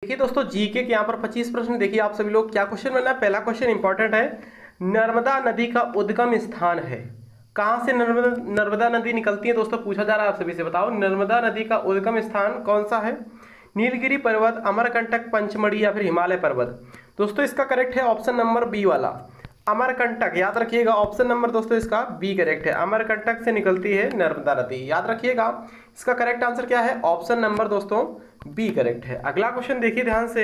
देखिए दोस्तों, जीके के यहाँ पर 25 प्रश्न। देखिए आप सभी लोग क्या क्वेश्चन बनना है। पहला क्वेश्चन इंपॉर्टेंट है। नर्मदा नदी का उद्गम स्थान है। कहाँ से नर्मदा नदी निकलती है दोस्तों, पूछा जा रहा है आप सभी से। बताओ नर्मदा नदी का उद्गम स्थान कौन सा है। नीलगिरी पर्वत, अमरकंटक, पंचमढ़ी या फिर हिमालय पर्वत। दोस्तों इसका करेक्ट है ऑप्शन नंबर बी वाला, अमरकंटक। याद रखिएगा, ऑप्शन नंबर दोस्तों इसका बी करेक्ट है। अमरकंटक से निकलती है नर्मदा नदी, याद रखिएगा। इसका करेक्ट आंसर क्या है, ऑप्शन नंबर दोस्तों बी करेक्ट है। अगला क्वेश्चन देखिए ध्यान से।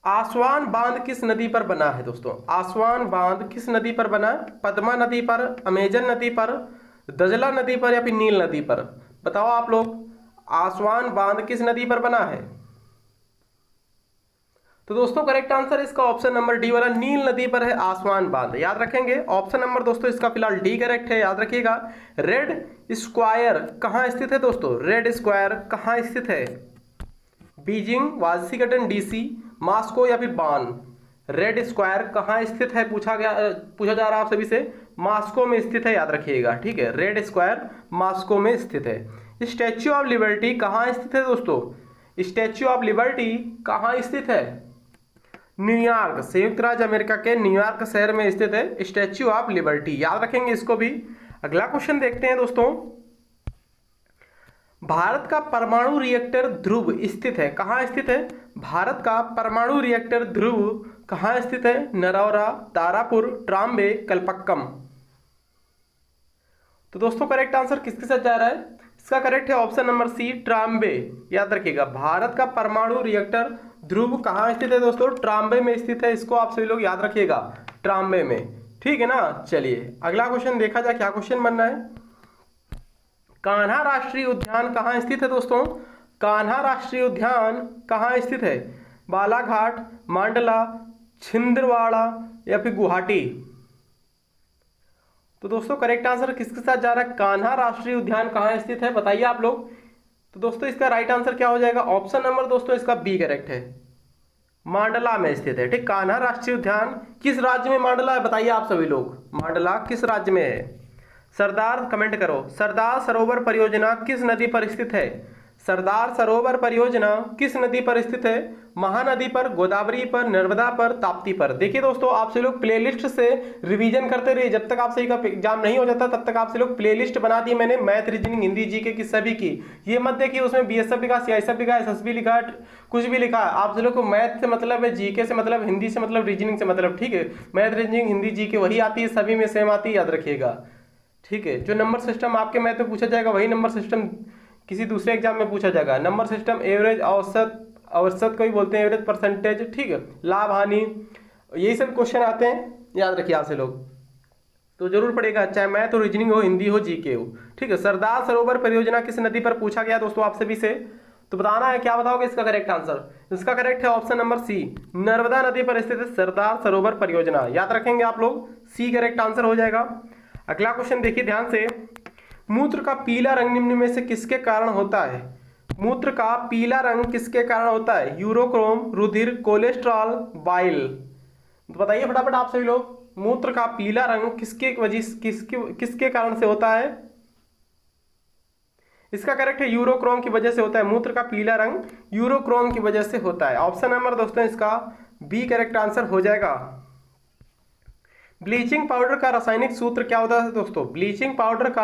आसवान बांध किस नदी पर बना है दोस्तों। आसवान बांध किस नदी पर बना है। पद्मा नदी पर, अमेजन नदी पर, दजला नदी पर या फिर नील नदी पर। बताओ आप लोग, आसवान बांध किस नदी पर बना है। तो दोस्तों करेक्ट आंसर इसका ऑप्शन नंबर डी वाला, नील नदी पर है आसवान बांध। याद रखेंगे, ऑप्शन नंबर दोस्तों इसका फिलहाल डी करेक्ट है, याद रखिएगा। रेड स्क्वायर कहाँ स्थित है दोस्तों। रेड स्क्वायर कहाँ स्थित है। बीजिंग, वाशिंगटन डीसी, मॉस्को या फिर बान। रेड स्क्वायर कहाँ स्थित है, पूछा जा रहा है आप सभी से। मॉस्को में स्थित है, याद रखिएगा। ठीक है, रेड स्क्वायर मॉस्को में स्थित है। स्टैच्यू ऑफ लिबर्टी कहाँ स्थित है दोस्तों। स्टैच्यू ऑफ लिबर्टी कहाँ स्थित है। न्यूयॉर्क, संयुक्त राज्य अमेरिका के न्यूयॉर्क शहर में स्थित है स्टैच्यू ऑफ लिबर्टी, याद रखेंगे इसको भी। अगला क्वेश्चन देखते हैं दोस्तों। भारत का परमाणु रिएक्टर ध्रुव स्थित है, कहाँ स्थित है। भारत का परमाणु रिएक्टर ध्रुव कहाँ स्थित है। नरौरा, तारापुर, ट्राम्बे, कलपक्कम। तो दोस्तों करेक्ट आंसर किसके साथ जा रहा है। इसका करेक्ट है ऑप्शन नंबर सी, ट्राम्बे। याद रखिएगा, भारत का परमाणु रिएक्टर ध्रुव कहाँ स्थित है दोस्तों, ट्राम्बे में स्थित है। इसको आप सभी लोग याद रखिएगा, ट्राम्बे में। ठीक है ना। चलिए अगला क्वेश्चन देखा जाए, क्या क्वेश्चन बनना है। कान्हा राष्ट्रीय उद्यान कहाँ स्थित है दोस्तों। कान्हा राष्ट्रीय उद्यान कहाँ स्थित है। बालाघाट, मांडला, छिंदवाड़ा या फिर गुवाहाटी। तो दोस्तों करेक्ट आंसर किसके साथ जा रहा है, कान्हा राष्ट्रीय उद्यान कहाँ स्थित है, बताइए आप लोग। तो दोस्तों इसका राइट आंसर क्या हो जाएगा, ऑप्शन नंबर दोस्तों इसका बी करेक्ट है, मांडला में स्थित है। ठीक, कान्हा राष्ट्रीय उद्यान किस राज्य में मांडला है, बताइए आप सभी लोग, मांडला किस राज्य में है। सरदार, कमेंट करो, सरदार सरोवर परियोजना किस नदी पर स्थित है। सरदार सरोवर परियोजना किस नदी पर स्थित है। महानदी पर, गोदावरी पर, नर्मदा पर, ताप्ती पर। देखिए दोस्तों, आप से लोग प्लेलिस्ट से रिवीजन करते रहिए, जब तक आप सही का एग्जाम नहीं हो जाता तब तक आप से लोग प्लेलिस्ट बना दी मैंने, मैथ, रीजनिंग, हिंदी, जीके की सभी की। ये मत देखिए उसमें बीएसएफ लिखा, सीआईएसएफ लिखा, एसएसबी लिखा, कुछ भी लिखा। आप से लोग को मैथ से मतलब है, जीके से मतलब, हिंदी से मतलब, रीजनिंग से मतलब। ठीक है, मैथ, रीजनिंग, हिंदी, जीके वही आती है, सभी में सेम आती है, याद रखिएगा। ठीक है, जो नंबर सिस्टम आपके मैथ में पूछा जाएगा वही नंबर सिस्टम किसी दूसरे एग्जाम में पूछा जाएगा। नंबर सिस्टम एवरेज, औसत, औसत को भी बोलते हैं एवरेज, परसेंटेज, ठीक है, लाभ हानि, यही सब क्वेश्चन आते हैं, याद रखिए आप से लोग। तो जरूर पड़ेगा, चाहे मैथ हो, रीजनिंग हो, हिंदी हो, जीके हो। ठीक है, सरदार सरोवर परियोजना किस नदी पर पूछा गया दोस्तों आप सभी से, तो बताना है, क्या बताओगे इसका करेक्ट आंसर। इसका करेक्ट है ऑप्शन नंबर सी, नर्मदा नदी पर स्थित है सरदार सरोवर परियोजना, याद रखेंगे आप लोग, सी करेक्ट आंसर हो जाएगा। अगला क्वेश्चन देखिए ध्यान से। मूत्र का पीला रंग निम्न में से किसके कारण होता है। मूत्र का पीला रंग किसके कारण होता है। यूरोक्रोम, रुधिर, कोलेस्ट्रॉल, बाइल। तो बताइए फटाफट आप सभी लोग, मूत्र का पीला रंग किसके कारण से होता है। इसका करेक्ट है यूरोक्रोम की वजह से होता है। मूत्र का पीला रंग यूरोक्रोम की वजह से होता है। ऑप्शन नंबर दोस्तों इसका बी करेक्ट आंसर हो जाएगा। ब्लीचिंग पाउडर का रासायनिक सूत्र क्या होता है दोस्तों। ब्लीचिंग पाउडर का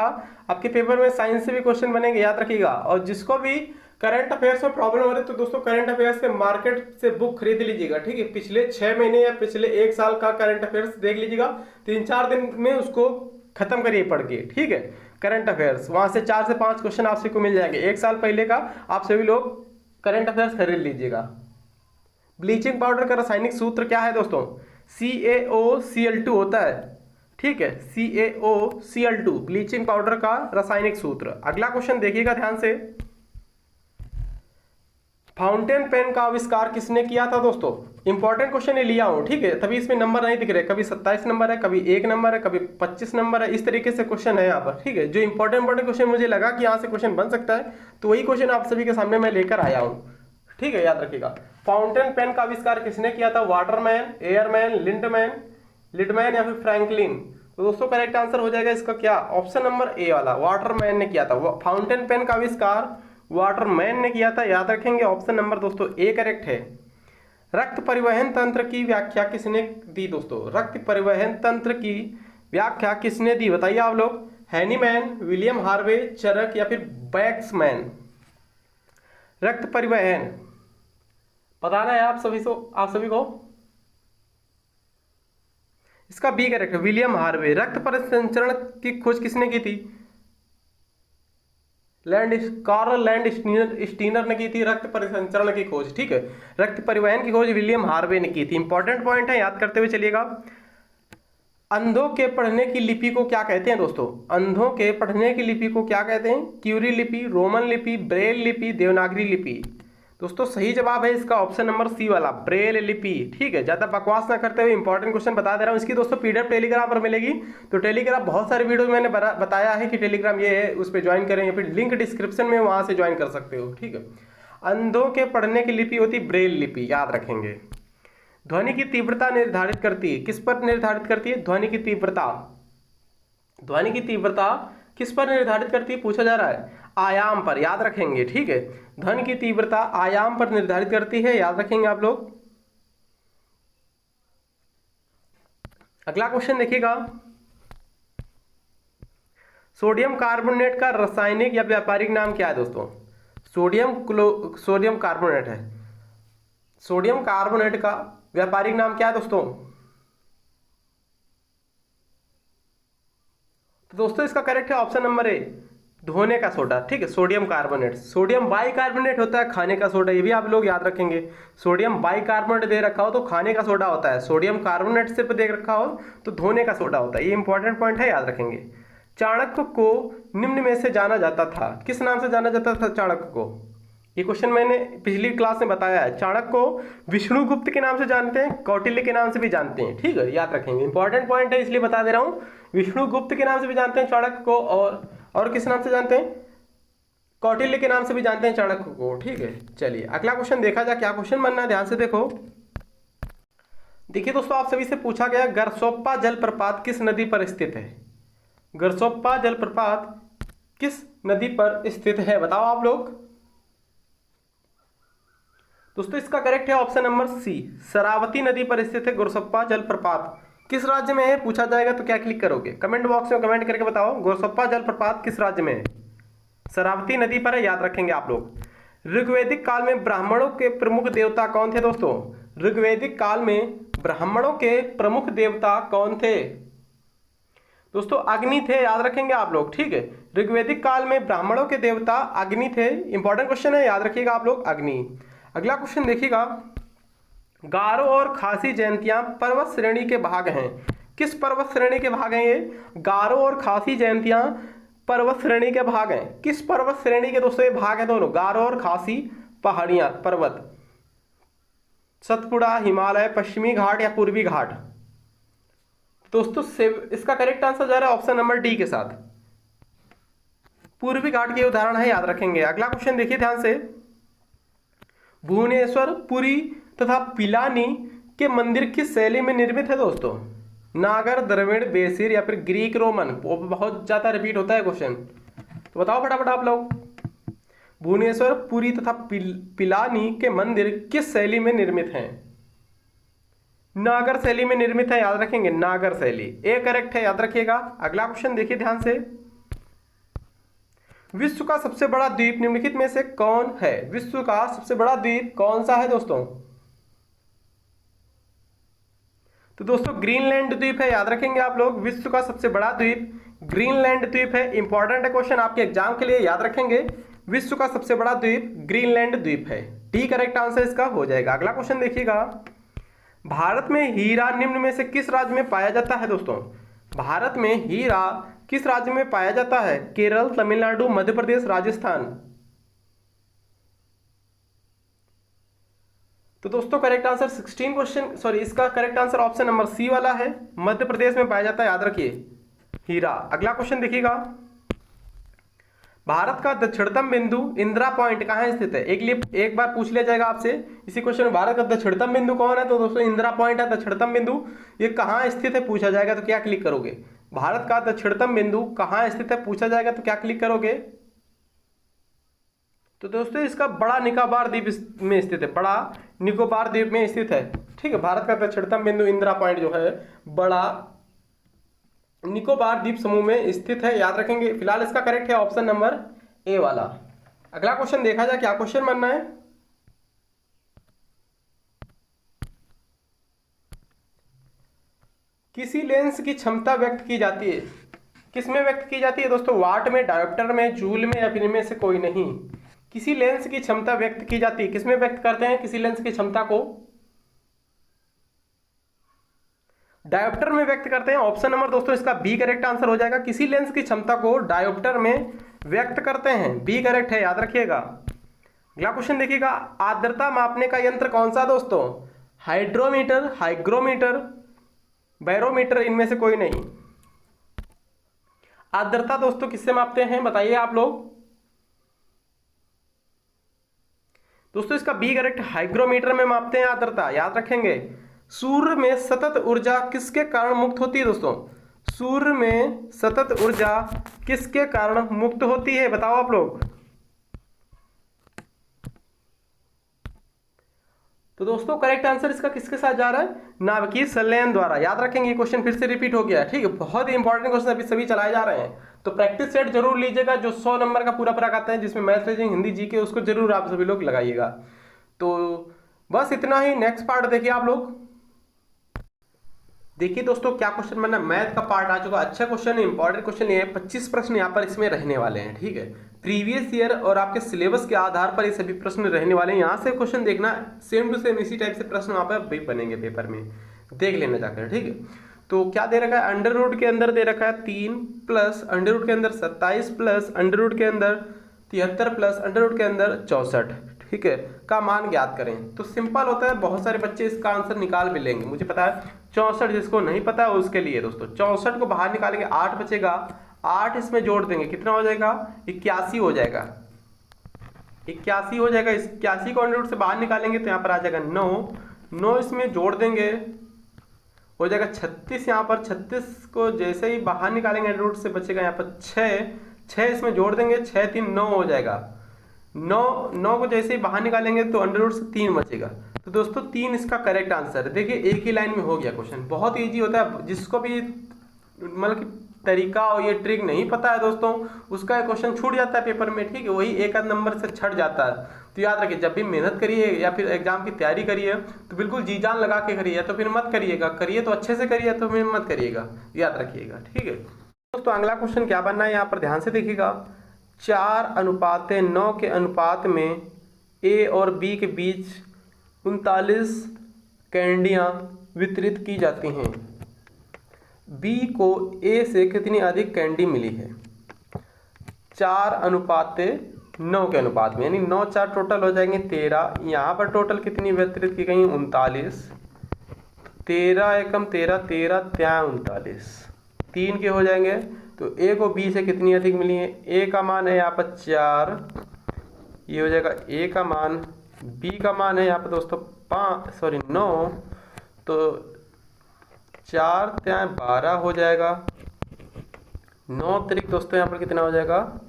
आपके पेपर में साइंस से भी क्वेश्चन बनेंगे, याद रखिएगा। और जिसको भी करंट अफेयर्स में प्रॉब्लम हो रही है तो दोस्तों करंट अफेयर्स के मार्केट से बुक खरीद लीजिएगा। ठीक है, पिछले 6 महीने या पिछले 1 साल का करंट अफेयर्स देख लीजिएगा, 3-4 दिन में उसको खत्म करिए पढ़ के। ठीक है, करंट अफेयर्स वहां से 4 से 5 क्वेश्चन आपसे को मिल जाएंगे। 1 साल पहले का आप सभी लोग करंट अफेयर्स खरीद लीजिएगा। ब्लीचिंग पाउडर का रासायनिक सूत्र क्या है दोस्तों, CaOCl2 होता है। ठीक है, CaOCl2 ब्लीचिंग पाउडर का रासायनिक सूत्र। अगला क्वेश्चन देखिएगा ध्यान से। फाउंटेन पेन का आविष्कार किसने किया था दोस्तों। इंपॉर्टेंट क्वेश्चन ये लिया हूं, ठीक है, तभी इसमें नंबर नहीं दिख रहे, कभी 27 नंबर है, कभी 1 नंबर है, कभी 25 नंबर है, इस तरीके से क्वेश्चन है यहाँ पर। ठीक है, जो इंपॉर्टेंट क्वेश्चन मुझे लगा कि यहाँ से क्वेश्चन बन सकता है, तो वही क्वेश्चन आप सभी के सामने मैं लेकर आया हूँ। ठीक है, याद रखिएगा। फाउंटेन पेन का आविष्कार किसने किया था। वाटरमैन, एयरमैन, लिडमैन या फिर फ्रैंकलिन। तो दोस्तों करेक्ट आंसर हो जाएगा इसका क्या, ऑप्शन नंबर ए वाला, वाटरमैन ने किया था। फाउंटेन पेन का आविष्कार वाटरमैन ने किया था, याद रखेंगे। ऑप्शन नंबर दोस्तों ए करेक्ट है। रक्त परिवहन तंत्र की व्याख्या किसने दी दोस्तों? रक्त परिवहन तंत्र की व्याख्या किसने दी, बताइए आप लोग। हैनीमैन, विलियम हार्वे, चरक या फिर बैक्समैन? रक्त परिवहन बताना है आप सभी को। इसका बी करेक्ट है, विलियम हार्वे। रक्त परिसंचरण की खोज किसने की थी? कार्ल लैंड स्टीनर ने की थी रक्त परिसंचरण की खोज, ठीक है। रक्त परिवहन की खोज विलियम हार्वे ने की थी। इंपॉर्टेंट पॉइंट है, याद करते हुए चलिएगा। अंधों के पढ़ने की लिपि को क्या कहते हैं दोस्तों? अंधों के पढ़ने की लिपि को क्या कहते हैं? क्यूरी लिपि, रोमन लिपि, ब्रेल लिपि, देवनागरी लिपि? दोस्तों सही जवाब है इसका ऑप्शन नंबर सी वाला, ब्रेल लिपि, ठीक है। ज्यादा बकवास ना करते हुए इंपॉर्टेंट क्वेश्चन बता दे रहा हूँ। इसकी दोस्तों पीडीएफ टेलीग्राम पर मिलेगी। तो टेलीग्राम बहुत सारे वीडियो मैंने बताया है कि टेलीग्राम ये है, उस पर ज्वाइन करें या फिर लिंक डिस्क्रिप्शन में वहां से ज्वाइन कर सकते हो, ठीक है। अंधों के पढ़ने की लिपि होती ब्रेल लिपि, याद रखेंगे। ध्वनि की तीव्रता निर्धारित करती है, किस पर निर्धारित करती है? ध्वनि की तीव्रता, ध्वनि की तीव्रता किस पर निर्धारित करती है पूछा जा रहा है? आयाम पर, याद रखेंगे, ठीक है। ध्वनि की तीव्रता आयाम पर निर्धारित करती है, याद रखेंगे आप लोग। अगला क्वेश्चन देखिएगा। सोडियम कार्बोनेट का रासायनिक या व्यापारिक नाम क्या है दोस्तों? सोडियम कार्बोनेट है। सोडियम कार्बोनेट का व्यापारिक नाम क्या है दोस्तों? तो दोस्तों इसका करेक्ट है ऑप्शन नंबर ए, धोने का सोडा, ठीक है। सोडियम कार्बोनेट, सोडियम बाइकार्बोनेट होता है खाने का सोडा, ये भी आप लोग याद रखेंगे। सोडियम बाइकार्बोनेट दे रखा हो तो खाने का सोडा होता है, सोडियम कार्बोनेट सिर्फ दे रखा हो तो धोने का सोडा होता है। ये इंपॉर्टेंट पॉइंट है, याद रखेंगे। चाणक्य को निम्न में से जाना जाता था, किस नाम से जाना जाता था चाणक्य को? ये क्वेश्चन मैंने पिछली क्लास में बताया है। चाणक्य को विष्णुगुप्त के नाम से जानते हैं, कौटिल्य के नाम से भी जानते हैं, ठीक है, याद रखेंगे। इंपॉर्टेंट पॉइंट है इसलिए बता दे रहा हूँ। विष्णुगुप्त के नाम से भी जानते हैं चाणक्य को, और किस नाम से जानते हैं? कौटिल्य के नाम से भी जानते हैं चाणक्य को, ठीक है। चलिए अगला क्वेश्चन देखा जाए, क्या क्वेश्चन बनना है, ध्यान से देखो। देखिए दोस्तों, आप सभी से पूछा गया गरसोप्पा जलप्रपात किस नदी पर स्थित है? गरसोप्पा जलप्रपात किस नदी पर स्थित है, बताओ आप लोग। दोस्तों इसका करेक्ट है ऑप्शन नंबर सी, शरावती नदी पर स्थित है गोरसप्पा जलप्रपात। किस राज्य में है पूछा जाएगा तो क्या क्लिक करोगे? कमेंट बॉक्स में कमेंट करके बताओ, गोरसप्पा जलप्रपात किस राज्य में है? शरावती नदी पर है, याद रखेंगे आप लोग। ऋग्वैदिक काल में ब्राह्मणों के प्रमुख देवता कौन थे दोस्तों? ऋग्वैदिक काल में ब्राह्मणों के प्रमुख देवता कौन थे दोस्तों? अग्नि थे, याद रखेंगे आप लोग, ठीक है। ऋग्वैदिक काल में ब्राह्मणों के देवता अग्नि थे। इंपॉर्टेंट क्वेश्चन है, याद रखिएगा आप लोग, अग्नि। अगला क्वेश्चन देखिएगा। गारो और खासी जयंतियां पर्वत श्रेणी के भाग हैं, किस पर्वत श्रेणी के भाग हैं ये? गारो और खासी जयंतियां पर्वत श्रेणी के भाग हैं, किस पर्वत श्रेणी के दोस्तों ये भाग है दोनों? गारो और खासी पहाड़ियां, पर्वत, सतपुड़ा, हिमालय, पश्चिमी घाट या पूर्वी घाट? दोस्तों इसका करेक्ट आंसर जा रहा है ऑप्शन नंबर डी के साथ, पूर्वी घाट के उदाहरण है, याद रखेंगे। अगला क्वेश्चन देखिए ध्यान से। भुवनेश्वर, पुरी तथा पिलानी के मंदिर किस शैली में निर्मित है दोस्तों? नागर, द्रविड़, बेसिर या फिर ग्रीक रोमन? बहुत ज्यादा रिपीट होता है क्वेश्चन, तो बताओ फटाफट आप लोग। भुवनेश्वर, पुरी तथा पिलानी के मंदिर किस शैली में निर्मित हैं? नागर शैली में निर्मित है, याद रखेंगे, नागर शैली, ए करेक्ट है, याद रखिएगा। अगला क्वेश्चन देखिए ध्यान से। विश्व का सबसे बड़ा द्वीप निम्नलिखित में से कौन है? विश्व का सबसे बड़ा द्वीप कौन सा है दोस्तों? तो दोस्तों ग्रीनलैंड द्वीप है, याद रखेंगे आप लोग। विश्व का सबसे बड़ा द्वीप ग्रीनलैंड द्वीप है। इंपॉर्टेंट है क्वेश्चन आपके एग्जाम के लिए, याद रखेंगे। विश्व का सबसे बड़ा द्वीप ग्रीनलैंड द्वीप है, डी करेक्ट आंसर इसका हो जाएगा। अगला क्वेश्चन देखिएगा। भारत में हीरा निम्न में से किस राज्य में पाया जाता है दोस्तों? भारत में हीरा किस राज्य में पाया जाता है? केरल, तमिलनाडु, मध्य प्रदेश, राजस्थान? तो दोस्तों करेक्ट आंसर 16 क्वेश्चन, सॉरी इसका correct answer option number C वाला है, मध्य प्रदेश में पाया जाता है, याद रखिए, हीरा। अगला क्वेश्चन देखिएगा। भारत का दक्षिणतम बिंदु इंदिरा पॉइंट कहाँ स्थित है? एक बार पूछ लिया जाएगा आपसे इसी क्वेश्चन में, भारत का दक्षिणतम बिंदु कौन है? तो दोस्तों इंदिरा पॉइंट है दक्षिणतम बिंदु। ये कहाँ स्थित है पूछा जाएगा तो क्या क्लिक करोगे? भारत का दक्षिणतम बिंदु कहाँ स्थित है पूछा जाएगा तो क्या क्लिक करोगे? तो दोस्तों इसका बड़ा निकोबार द्वीप में स्थित है, बड़ा निकोबार द्वीप में स्थित है। ठीक है, भारत का दक्षिणतम बिंदु इंदिरा पॉइंट जो है बड़ा निकोबार द्वीप समूह में स्थित है, याद रखेंगे। फिलहाल इसका करेक्ट है ऑप्शन नंबर ए वाला। अगला क्वेश्चन देखा जाए, क्या क्वेश्चन बनना है। किसी लेंस की क्षमता व्यक्त की जाती है, किस में व्यक्त की जाती है दोस्तों? वाट में, डायोप्टर में, जूल में, या फिर इनमें से कोई नहीं। किसी लेंस की क्षमता व्यक्त की जाती है, किसमें व्यक्त करते हैं किसी लेंस की क्षमता को? डायोप्टर में व्यक्त करते हैं। ऑप्शन नंबर दोस्तों इसका बी करेक्ट आंसर हो जाएगा। किसी लेंस की क्षमता को डायोप्टर में व्यक्त करते हैं, बी करेक्ट है, याद रखिएगा। अगला क्वेश्चन देखिएगा, आर्द्रता मापने का यंत्र कौन सा दोस्तों? हाइड्रोमीटर, हाइग्रोमीटर, बैरोमीटर, इनमें से कोई नहीं। आर्द्रता दोस्तों किससे मापते हैं बताइए आप लोग। दोस्तों इसका बी करेक्ट, हाइग्रोमीटर में मापते हैं आर्द्रता, याद रखेंगे। सूर्य में सतत ऊर्जा किसके कारण मुक्त होती है दोस्तों? सूर्य में सतत ऊर्जा किसके कारण मुक्त होती है बताओ आप लोग। तो दोस्तों करेक्ट आंसर इसका किसके साथ जा रहा है? नाभिकीय संलयन द्वारा, याद रखेंगे। ये क्वेश्चन फिर से रिपीट हो गया है, ठीक है। बहुत ही इंपॉर्टेंट क्वेश्चन अभी सभी चलाए जा रहे हैं, तो प्रैक्टिस सेट जरूर लीजिएगा। जो 100 नंबर का पूरा पूरा आता है, जिसमें मैथ, रीजनिंग, हिंदी, जीके, उसको जरूर आप सभी लोग लगाइएगा। तो बस इतना ही। नेक्स्ट पार्ट देखिए आप लोग। देखिए दोस्तों क्या क्वेश्चन बनना, मैथ का पार्ट आ चुका। अच्छा क्वेश्चन है, इंपॉर्टेंट क्वेश्चन ये है। 25 प्रश्न यहाँ पर इसमें रहने वाले हैं, ठीक है। प्रीवियस ईयर और आपके सिलेबस के आधार पर ये सभी प्रश्न रहने वाले हैं। यहाँ से क्वेश्चन देखना, सेम टू सेम इसी टाइप से प्रश्न वहाँ पर भी बनेंगे पेपर में, देख लेना जाकर, ठीक है। तो क्या दे रखा है? अंडर रूट के अंदर दे रखा है 3 प्लस अंडर रूट के अंदर 27 प्लस अंडर रूट के अंदर 73 प्लस अंडर रूट के अंदर 64, ठीक है, का मान ज्ञात करें। तो सिंपल होता है, बहुत सारे बच्चे इसका आंसर निकाल भी लेंगे, मुझे पता है। 64 जिसको नहीं पता है उसके लिए दोस्तों, 64 को बाहर निकालेंगे, 8 बचेगा, 8 इसमें जोड़ देंगे, कितना हो जाएगा? 81 हो जाएगा, 81 हो जाएगा। 81 को अंडर रूट से बाहर निकालेंगे तो यहाँ पर आ जाएगा 9 इसमें जोड़ देंगे, हो जाएगा 36। यहाँ पर 36 को जैसे ही बाहर निकालेंगे अंडर रूट से बचेगा यहाँ पर 6 इसमें जोड़ देंगे, 6 3 9 हो जाएगा। 9 को जैसे ही बाहर निकालेंगे तो अंडर रूट से 3 बचेगा। तो दोस्तों 3 इसका करेक्ट आंसर है। देखिए एक ही लाइन में हो गया क्वेश्चन, बहुत ईजी होता है। जिसको भी मतलब कि तरीका और ये ट्रिक नहीं पता है दोस्तों, उसका क्वेश्चन छूट जाता है पेपर में, ठीक है, वही एक आध नंबर से छट जाता है। तो याद रखिए, जब भी मेहनत करिए या फिर एग्जाम की तैयारी करिए तो बिल्कुल जी जान लगा के करिए, तो फिर मत करिएगा, करिए तो अच्छे से करिए, तो फिर मत करिएगा, याद रखिएगा, ठीक है दोस्तों। अगला क्वेश्चन क्या बनना है यहाँ पर ध्यान से देखिएगा। 4:9 के अनुपात में ए और बी के बीच 39 कैंडियाँ वितरित की जाती हैं। बी को ए से कितनी अधिक कैंडी मिली है? 4:9 के अनुपात में, यानी 9 4 टोटल हो जाएंगे 13। यहाँ पर टोटल कितनी वितरित की गई? 39। 13 एकम 13, 13 त्या 39, 3 के हो जाएंगे। तो ए को बी से कितनी अधिक मिली है? ए का मान है यहाँ पर 4, ये हो जाएगा ए का मान। बी का मान है यहाँ पर दोस्तों 9, तो 4 त्या 12 हो जाएगा। 9 तरीक दोस्तों यहाँ पर कितना हो जाएगा?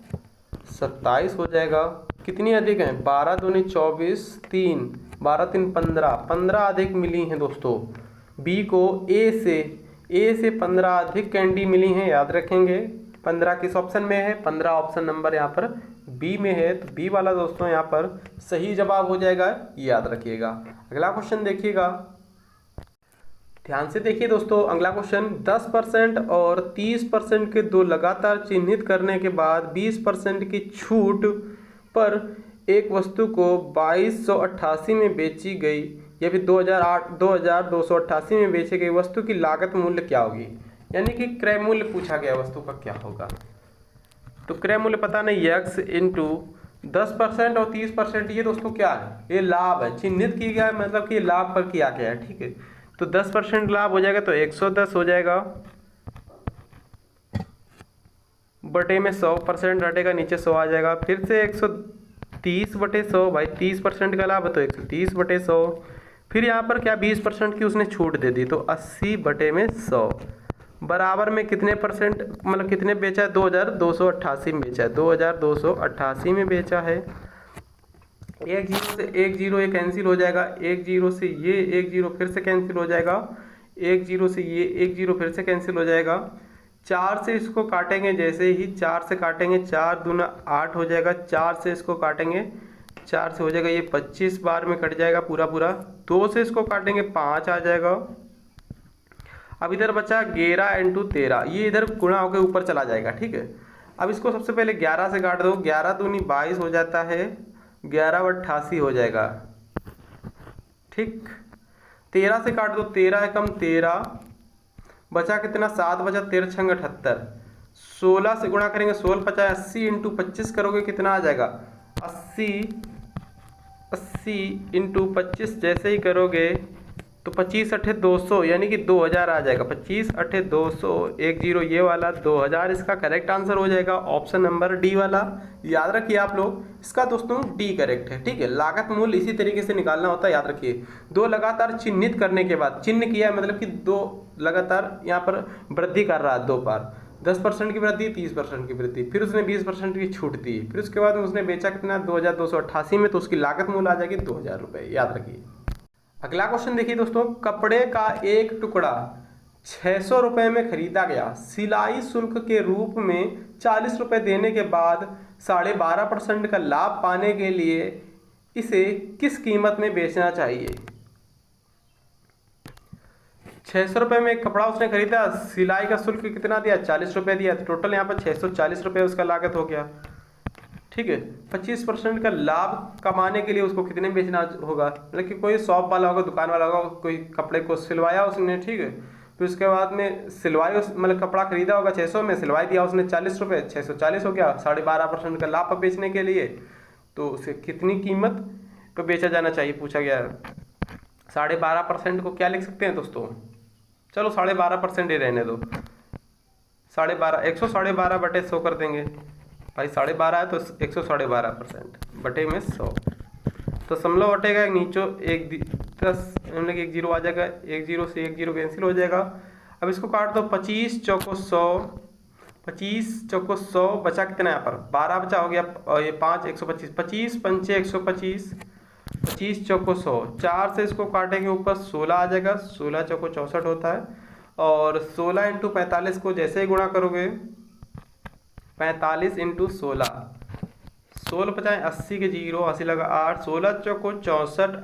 27 हो जाएगा। कितनी अधिक है? 12 दूनी 24, 3 12 3 15, 15 अधिक मिली हैं दोस्तों। बी को ए से 15 अधिक कैंडी मिली हैं, याद रखेंगे। 15 किस ऑप्शन में है? 15 ऑप्शन नंबर यहाँ पर बी में है, तो बी वाला दोस्तों यहाँ पर सही जवाब हो जाएगा, याद रखिएगा। अगला क्वेश्चन देखिएगा, ध्यान से देखिए दोस्तों। अगला क्वेश्चन 10% और 30% के दो लगातार चिन्हित करने के बाद 20% की छूट पर एक वस्तु को 2288 में बेची गई, या फिर 2288 में बेची गई वस्तु की लागत मूल्य क्या होगी? यानी कि क्रय मूल्य पूछा गया, वस्तु का क्या होगा। तो क्रय मूल्य पता नहीं, x इंटू 10% और 30%, ये दोस्तों क्या है? ये लाभ है, चिन्हित किया गया है, मतलब कि लाभ पर किया गया है, ठीक है। तो 10% लाभ हो जाएगा तो 110 हो जाएगा, बटे में 100% हटेगा, नीचे 100 आ जाएगा। फिर से 130/100, भाई 30% का लाभ है तो 130/100। फिर यहाँ पर क्या 20% की उसने छूट दे दी, तो 80/100 बराबर में कितने परसेंट, मतलब कितने बेचा है? 2288 में बेचा है, 2288 में बेचा है। एक जीरो से एक जीरो ये कैंसिल हो जाएगा, एक जीरो से ये एक जीरो फिर से कैंसिल हो जाएगा, एक जीरो से ये एक जीरो फिर से कैंसिल हो जाएगा। 4 से इसको काटेंगे, जैसे ही 4 से काटेंगे 4 दूना 8 हो जाएगा। 4 से इसको काटेंगे, 4 से हो जाएगा ये 25 बार में कट जाएगा पूरा पूरा। 2 से इसको काटेंगे 5 आ जाएगा। अब इधर बचा 11 इंटू 13, ये इधर गुणा होकर ऊपर चला जाएगा, ठीक है। अब इसको सबसे पहले 11 से काट दो, 11 दूनी 22 हो जाता है, 11 व 88 हो जाएगा, ठीक। 13 से काट दो, 13 एकम 13, बचा कितना 7 बचा, 13 छंग 78। 16 से गुणा करेंगे, 16 50 80 इंटू 25 करोगे कितना आ जाएगा 80 इंटू 25 जैसे ही करोगे तो 25 अठे 200 यानी कि 2000 आ जाएगा। 25 अठे 200, एक जीरो ये वाला 2000 इसका करेक्ट आंसर हो जाएगा, ऑप्शन नंबर डी वाला। याद रखिए आप लोग, इसका दोस्तों डी करेक्ट है, ठीक है। लागत मूल्य इसी तरीके से निकालना होता है, याद रखिए। 2 लगातार चिन्हित करने के बाद, चिन्ह किया मतलब कि 2 लगातार यहाँ पर वृद्धि कर रहा है, 2 बार 10% की वृद्धि, 30% की वृद्धि, फिर उसने 20% की छूट दी, फिर उसके बाद उसने बेचा कितना 2288 में, तो उसकी लागत मूल्य आ जाएगी 2000 रुपये, याद रखिए। अगला क्वेश्चन देखिए दोस्तों, कपड़े का एक टुकड़ा 600 रुपये में खरीदा गया, सिलाई शुल्क के रूप में 40 रुपये देने के बाद 12.5% का लाभ पाने के लिए इसे किस कीमत में बेचना चाहिए। 600 रुपये में कपड़ा उसने खरीदा, सिलाई का शुल्क कितना दिया 40 रुपये दिया, तो टोटल यहाँ पर 640 रुपये उसका लागत हो गया, ठीक है। 25% का लाभ कमाने के लिए उसको कितने बेचना होगा, मतलब कि कोई शॉप वाला होगा, दुकान वाला होगा, कोई कपड़े को सिलवाया उसने, ठीक है। फिर उसके बाद में सिलवाई, मतलब कपड़ा खरीदा होगा 600 में, सिलवाई दिया उसने 40 रुपये, 640 हो गया। 12.5% का लाभ बेचने के लिए तो उसे कितनी कीमत पर बेचा जाना चाहिए पूछा गया है। 12.5% को क्या लिख सकते हैं दोस्तों, चलो 12.5% ही रहने दो, 12.5 112 बटे 100 कर देंगे भाई, 12.5 है तो 112% बटे में 100, तो दशमलव हटेगा एक नीचो, एक 10 मतलब कि 1 जीरो आ जाएगा, 1 जीरो से 1 जीरो कैंसिल हो जाएगा। अब इसको काट दो, 25 चौको 100, 25 चौको 100, बचा कितना यहाँ पर 12 बचा हो गया, और ये 5 125, 25 पंचे 125, 25 चौको 100, 4 से इसको काटेंगे ऊपर 16 आ जाएगा, 16 चौको 64 होता है, और 16 इंटू 45 को जैसे ही गुणा करोगे 45 इंटू 16, 16 50 80 के जीरो, 80 लगा 8, 16 चौको 64,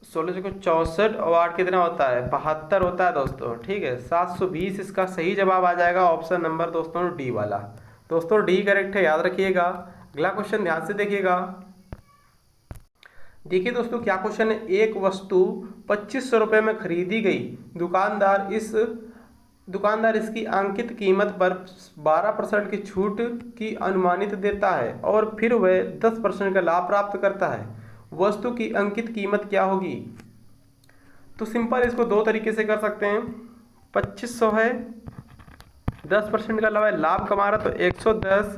16 चौको 64 और 8 कितना होता है 72 होता है दोस्तों, ठीक है। 720 इसका सही जवाब आ जाएगा, ऑप्शन नंबर दोस्तों डी वाला। दोस्तों डी करेक्ट है, याद रखिएगा। अगला क्वेश्चन ध्यान से देखिएगा। देखिए दोस्तों क्या क्वेश्चन है, एक वस्तु 2500 रुपये में खरीदी गई, दुकानदार इसकी अंकित कीमत पर 12% की छूट की अनुमानित देता है और फिर वह 10% का लाभ प्राप्त करता है। वस्तु की अंकित कीमत क्या होगी। तो सिंपल इसको 2 तरीके से कर सकते हैं। 2500 है, 10% का लाभ कमा रहा तो 110,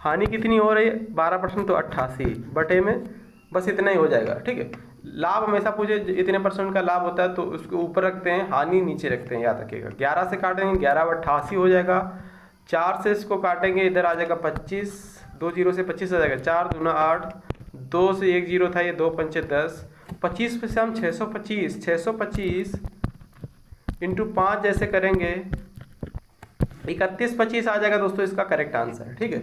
हानि कितनी हो रही है 12% तो 88 बटे में, बस इतना ही हो जाएगा, ठीक है। लाभ हमेशा पूछे इतने % का लाभ होता है तो उसको ऊपर रखते हैं, हानि नीचे रखते हैं, याद रखिएगा। 11 से काटेंगे 11 व 88 हो जाएगा, 4 से इसको काटेंगे इधर आ जाएगा 25, 2 जीरो से 25 आ जाएगा, 4 दूना 8, 2 से 1 जीरो था, ये 2 पंचे 10, 25 से हम 625 इंटू 5 जैसे करेंगे 31 25 आ जाएगा दोस्तों, इसका करेक्ट आंसर, ठीक है।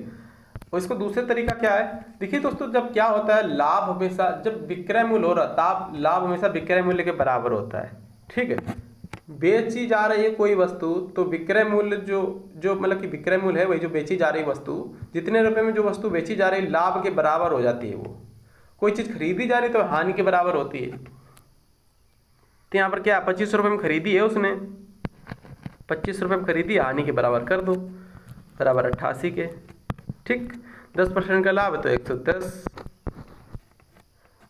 और इसको दूसरे तरीका क्या है, देखिए दोस्तों, जब क्या होता है लाभ हमेशा जब विक्रय मूल्य हो रहा तब लाभ हमेशा विक्रय मूल्य के बराबर होता है, ठीक है। बेची जा रही है कोई वस्तु तो विक्रय मूल्य जो मतलब कि विक्रय मूल्य है वही जो बेची जा रही वस्तु, जितने रुपए में जो वस्तु बेची जा रही लाभ के बराबर हो जाती है। वो कोई चीज़ खरीदी जा रही तो हानि के बराबर होती है। तो यहाँ पर क्या 2500 रुपये में खरीदी है उसने, 2500 रुपये में खरीदी, हानि के बराबर कर दो, बराबर 88 के, ठीक। 10% का लाभ है तो 110,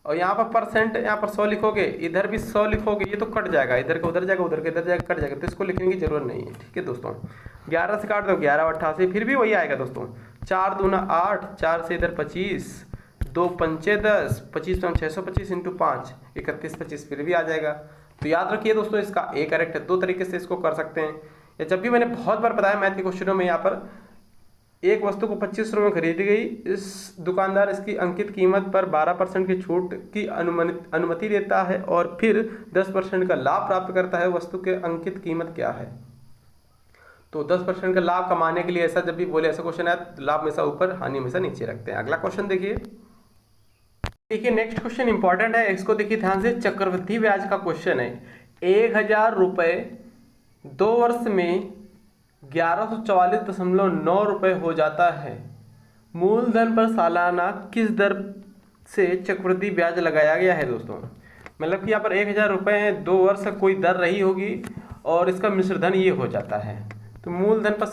और यहाँ पर परसेंट, यहाँ पर 100 लिखोगे, इधर भी 100 लिखोगे, ये तो कट जाएगा, इधर का उधर जाएगा, उधर का इधर जाएगा, कट जाएगा, तो इसको लिखने की जरूरत नहीं है, ठीक है दोस्तों। 11 से काट दो 11 और 88, फिर भी वही आएगा दोस्तों। 4 दूना 8, 4 से इधर 25, 2 पंचे 10, 25 तो 625 इंटू 5 31 25 फिर भी आ जाएगा। तो याद रखिए दोस्तों इसका ए करेक्ट है। 2 तरीके से इसको कर सकते हैं, या जब भी मैंने बहुत बार बताया मैथ के क्वेश्चनों में यहाँ पर एक वस्तु को 25 रुपये में खरीदी गई, इस दुकानदार इसकी अंकित कीमत पर 12% की छूट की अनुमति देता है और फिर 10% का लाभ प्राप्त करता है। वस्तु के अंकित कीमत क्या है? तो 10% का लाभ कमाने के लिए ऐसा जब भी बोले ऐसा क्वेश्चन है, लाभ हमेशा ऊपर, हानि हमेशा नीचे रखते हैं। अगला क्वेश्चन देखिए नेक्स्ट क्वेश्चन इंपॉर्टेंट है, इसको देखिए ध्यान से। चक्रवृद्धि ब्याज का क्वेश्चन है। 1000 रुपये 2 वर्ष में 1144.9 रुपये हो जाता है। मूलधन पर सालाना किस दर से चक्रवृद्धि ब्याज लगाया गया है दोस्तों? मतलब कि यहाँ पर 1000 रुपये हैं, 2 वर्ष का कोई दर रही होगी और इसका मिश्रधन ये हो जाता है। तो मूलधन पर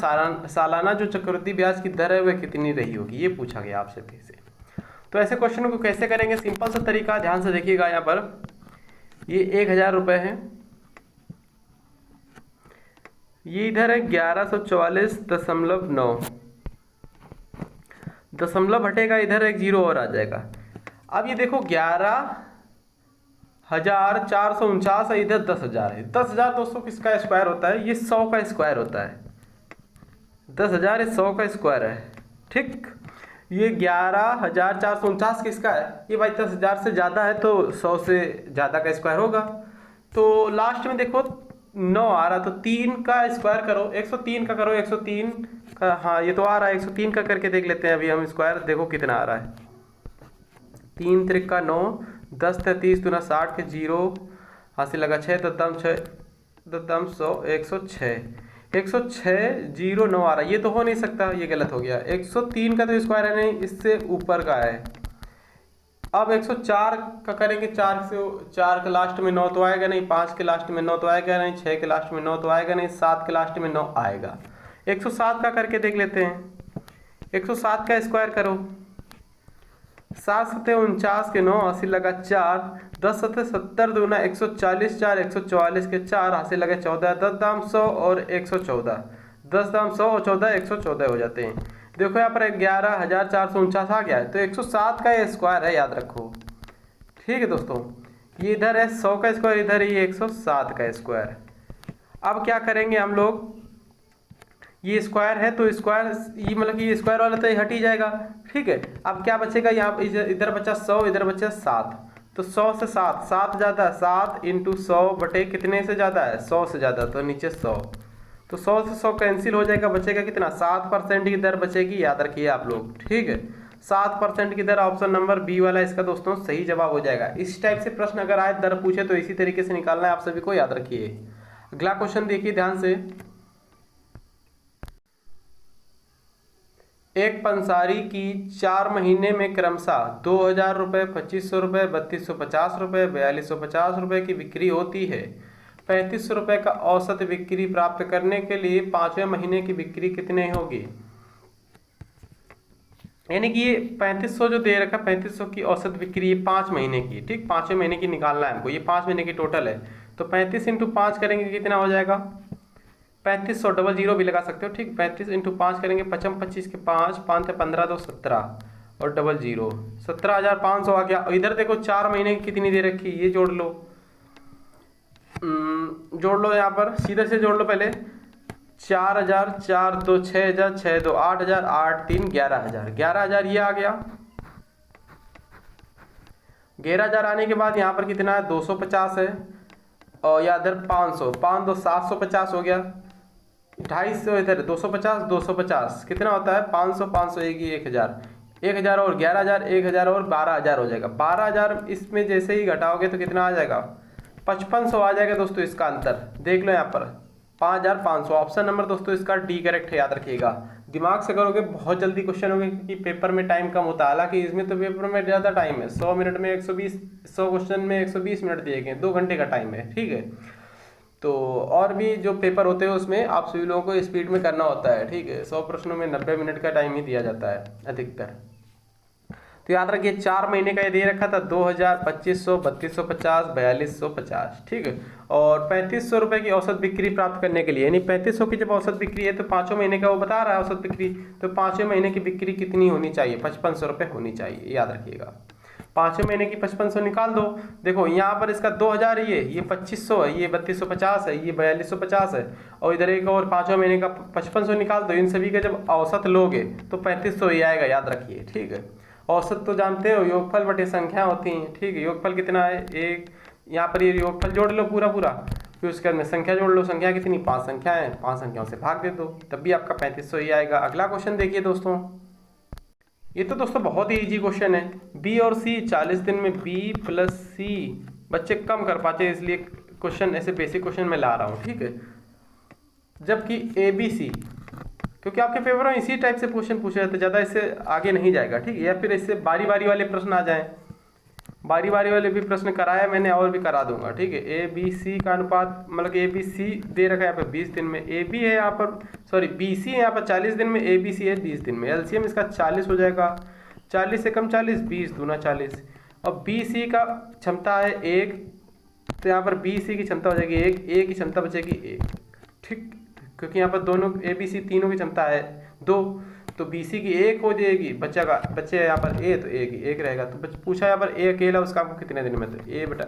सालाना जो चक्रवृद्धि ब्याज की दर है वह कितनी रही होगी, ये पूछा गया आपसे फिर से। तो ऐसे क्वेश्चन को कैसे करेंगे? सिंपल सा तरीका, ध्यान से देखिएगा। यहाँ पर ये 1000 रुपये है, ये इधर है 1144.9, दशमलव हटेगा, इधर एक जीरो और आ जाएगा। अब ये देखो 11,449 है, इधर 10,000 है। 10,000 दोस्तों किसका स्क्वायर होता है? ये 100 का स्क्वायर होता है। 10,000 ये 100 का स्क्वायर है, ठीक। ये 11,449 किसका है? ये भाई 10,000 से ज़्यादा है तो 100 से ज़्यादा का स्क्वायर होगा। तो लास्ट में देखो 9 आ रहा, तो 3 का स्क्वायर करो, 103 का करो, 103 का, हाँ ये तो आ रहा है। 103 का करके देख लेते हैं अभी हम स्क्वायर, देखो कितना आ रहा है। 3 त्रिक का 9, 10 30 दूना 60 के 0 हासिल लगा 6 दम 100 106 0 9 आ रहा है। ये तो हो नहीं सकता, ये गलत हो गया। 103 का तो स्क्वायर है नहीं, इससे ऊपर का है। अब 104 का करेंगे, 4 के लास्ट में 9 तो आएगा नहीं, 5 के लास्ट में 9 तो आएगा नहीं, 6 के लास्ट में 9 तो आएगा नहीं, 7 के लास्ट में 9 आएगा। 107 का करके देख लेते हैं। 107 का स्क्वायर करो, 7 सत्ते 49 के 9 हासिल लगा 4, 10 सत्ते 70 दूना 140 4 144 के 4 हासिल लगा 14, 10 दाम 100 और 114, 10 दाम 100 और 14 114 हो जाते हैं। देखो यहाँ पर 11,449 आ गया है, तो 107 का ये स्क्वायर है, याद रखो, ठीक है दोस्तों। ये इधर है 100 का स्क्वायर, इधर है ये 107 का स्क्वायर। अब क्या करेंगे हम लोग, ये स्क्वायर है तो स्क्वायर, ये मतलब कि ये स्क्वायर वाला तो ये हट ही जाएगा, ठीक है। अब क्या बचेगा, यहाँ इधर बचा 100, इधर बचा 7, तो 100 से 7 ज़्यादा, 7 इंटू 100 बटे कितने से ज़्यादा है? 100 से ज़्यादा, तो नीचे 100, तो 100 से 100 कैंसिल हो जाएगा, बचेगा कितना? 7% की दर बचेगी, याद रखिए आप लोग, ठीक है। 7% की दर, ऑप्शन नंबर बी वाला इसका दोस्तों सही जवाब हो जाएगा। इस टाइप से प्रश्न अगर आए, दर पूछे तो इसी तरीके से निकालना है, आप सभी को याद रखिए। अगला क्वेश्चन देखिए ध्यान से। एक पंसारी की 4 महीने में क्रमशः 2,000 रुपये, 2,500 रुपये, 3,250 रुपये, 4,250 रुपये की बिक्री होती है। 3,500 रुपये का औसत बिक्री प्राप्त करने के लिए 5वें महीने की बिक्री कितनी होगी? यानी कि ये 3,500 जो दे रखा, 3,500 की औसत बिक्री, ये 5 महीने की, ठीक, 5वें महीने की निकालना है हमको। ये 5 महीने की टोटल है, तो 35 इंटू 5 करेंगे कितना हो जाएगा? 3500, डबल जीरो भी लगा सकते हो, ठीक। 35 इंटू 5 करेंगे, 55 25 के 5 5 15 2 17 और डबल जीरो 17,500 आ गया। और इधर देखो 4 महीने की कितनी दे रखी, ये जोड़ लो, जोड़ लो यहाँ पर, सीधे से जोड़ लो पहले। 4,000 4 2 6,000 6 2 8,000 8 3 11,000 11,000 ये आ गया। 11,000 आने के बाद यहाँ पर कितना है? 250 है, और या इधर 500 5 2 750 हो गया। 250 इधर 250 250 कितना होता है? 500 500 एक 1,000 1,000 और 11,000 1,000 और 12,000 हो जाएगा। 12,000 इसमें जैसे ही घटाओगे तो कितना आ जाएगा? 5500 आ जाएगा दोस्तों। इसका अंतर देख लो यहाँ पर 5,500। ऑप्शन नंबर दोस्तों इसका डी करेक्ट है, याद रखिएगा। दिमाग से करोगे बहुत जल्दी क्वेश्चन होंगे, क्योंकि पेपर में टाइम कम होता है। हालांकि इसमें तो पेपर में ज़्यादा टाइम है, 100 मिनट में 100 क्वेश्चन में 120 मिनट दिए गए, 2 घंटे का टाइम है, ठीक है। तो और भी जो पेपर होते हैं उसमें आप सभी लोगों को स्पीड में करना होता है, ठीक है। 100 प्रश्नों में 90 मिनट का टाइम ही दिया जाता है अधिकतर। तो याद रखिए 4 महीने का ये दे रखा था 2,000 2,500 3,250 4,250, ठीक है। और 3,500 रुपये की औसत बिक्री प्राप्त करने के लिए, यानी 3,500 की जब औसत बिक्री है तो 5वें महीने का वो बता रहा है औसत बिक्री, तो 5वें महीने की बिक्री कितनी होनी चाहिए? 5,500 रुपये होनी चाहिए, याद रखिएगा। पाँचवें महीने की 5500 निकाल दो। देखो यहाँ पर इसका 2000 है, ये 2500 है, ये 3250 है, ये 4250 है, और इधर एक और पाँचवें महीने का 5500 निकाल दो। इन सभी का जब औसत लोगे तो 3500 ही आएगा, याद रखिए, ठीक है। औसत तो जानते हो योगफल बटे संख्या होती है, ठीक है। योगफल कितना है, एक, यहाँ पर ये योगफल जोड़ लो पूरा पूरा, फिर उसके बाद में संख्या जोड़ लो। संख्या कितनी, 5 संख्या है, 5 संख्याओं से भाग दे दो, तब भी आपका 3500 ही आएगा। अगला क्वेश्चन देखिए दोस्तों, ये तो दोस्तों बहुत ही इजी क्वेश्चन है। बी और सी 40 दिन में बी प्लस सी, बच्चे कम कर पाते इसलिए क्वेश्चन ऐसे बेसिक क्वेश्चन में ला रहा हूँ, ठीक है। जबकि ए बी सी, क्योंकि आपके पेपर में इसी टाइप से क्वेश्चन पूछे जाते, ज़्यादा इससे आगे नहीं जाएगा, ठीक है। या फिर इससे बारी बारी वाले प्रश्न आ जाएं, बारी बारी वाले भी प्रश्न कराया मैंने और भी करा दूंगा, ठीक है। ए बी सी का अनुपात, मतलब ए बी सी दे रखा है यहाँ पर 20 दिन में, ए बी है यहाँ पर, सॉरी बी सी है यहाँ पर 40 दिन में, ए बी सी है 20 दिन में। एलसीएम इसका 40 हो जाएगा, 40 से कम 40, 20 दूना 40, और बी सी का क्षमता है 1, तो यहाँ पर बी सी की क्षमता हो जाएगी 1, ए की क्षमता बचेगी 1, ठीक, क्योंकि यहाँ पर दोनों ए बी सी तीनों की क्षमता है 2, तो बी सी की 1 हो जाएगी, बच्चे यहाँ पर ए, तो ए की 1 रहेगा। तो पूछा यहाँ पर ए अकेला, उसका आपको कितने दिन में, तो ए बटा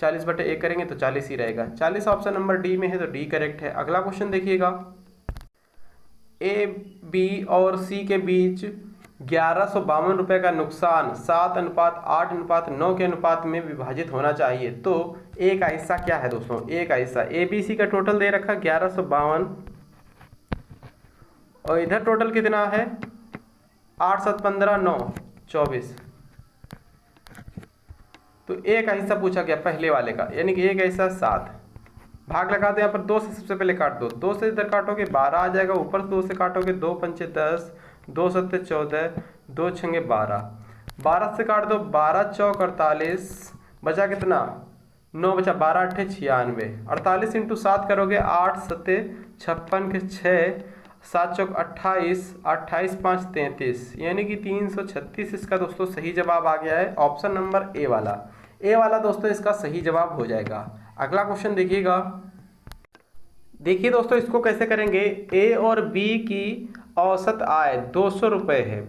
40 बटे 1 करेंगे तो 40 ही रहेगा। 40 ऑप्शन नंबर डी में है, तो डी करेक्ट है। अगला क्वेश्चन देखिएगा, ए बी और सी के बीच 1152 रुपये का नुकसान 7:8:9 के अनुपात में विभाजित होना चाहिए, तो ए का हिस्सा क्या है दोस्तों। ए का हिस्सा, ए बी सी का टोटल दे रखा 1152, और इधर टोटल कितना है 8 7 15 9 24, तो ए का हिस्सा पूछा गया पहले वाले का, यानी कि ए का हिस्सा 7। भाग लगाते हैं यहाँ पर 2 से सबसे पहले काट दो, 2 से इधर काटोगे 12 आ जाएगा, ऊपर से 2 से काटोगे 2 पंचे 10, 2 सत्ते 14, 2 छंगे 12, 12 से काट दो 12 चौक 48, बचा कितना 9 बचा, 12 अट्ठे 96, 48 इंटू 7 करोगे 8 सत्ते 56 के 6, 7 चौक 28, 28 5 33, यानी कि 336 इसका दोस्तों सही जवाब आ गया है। ऑप्शन नंबर ए वाला, ए वाला दोस्तों इसका सही जवाब हो जाएगा। अगला क्वेश्चन देखिएगा, देखिए दोस्तों इसको कैसे करेंगे। ए और बी की औसत आय 200 रुपये है,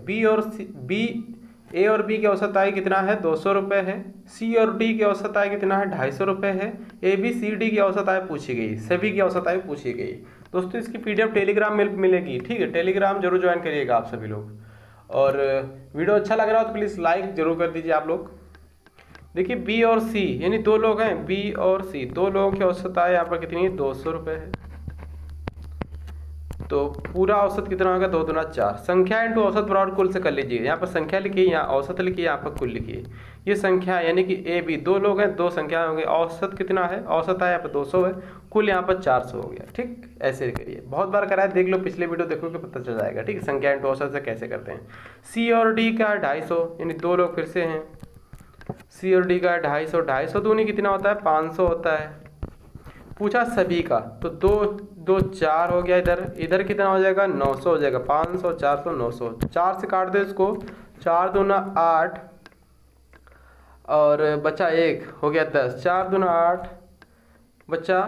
ए और बी की औसत आय कितना है 200 रुपये है, सी और डी की औसत आय कितना है 250 रुपये है, ए बी सी डी की औसत आय पूछी गई, सभी की औसत आय पूछी गई। दोस्तों इसकी पीडीएफ टेलीग्राम में मिलेगी, ठीक है, टेलीग्राम जरूर ज्वाइन करिएगा आप सभी लोग। और वीडियो अच्छा लग रहा हो तो प्लीज़ लाइक जरूर कर दीजिए आप लोग। देखिए बी और सी, यानी 2 लोग हैं, बी और सी 2 लोगों की औसत आय यहाँ पर कितनी है 200 रुपये है, तो पूरा औसत कितना होगा 2 दूना 4, संख्या इंटू औसत बराबर कुल से कर लीजिए। यहाँ पर संख्या लिखिए, यहाँ औसत लिखिए, यहाँ पर कुल लिखिए। ये संख्या यानी कि ए बी 2 लोग हैं, 2 संख्या होंगे, औसत कितना है, औसत है यहाँ पर 200 है, कुल यहाँ पर 400 हो गया, ठीक। ऐसे करिए, बहुत बार कराया, देख लो पिछले वीडियो देखोगे पता चल जाएगा, ठीक है। संख्या इंटू औसत से कैसे करते हैं। सी और डी का 250, यानी 2 लोग फिर से हैं, सी और डी का 250, 250 दूनी कितना होता है 500 होता है। पूछा सभी का, तो 2 4 हो गया, इधर कितना हो जाएगा 900 हो जाएगा, 500 400 900, 4 से काट दो इसको, 4 दूना 8 और बचा 1 हो गया 10, 4 दूना 8 बचा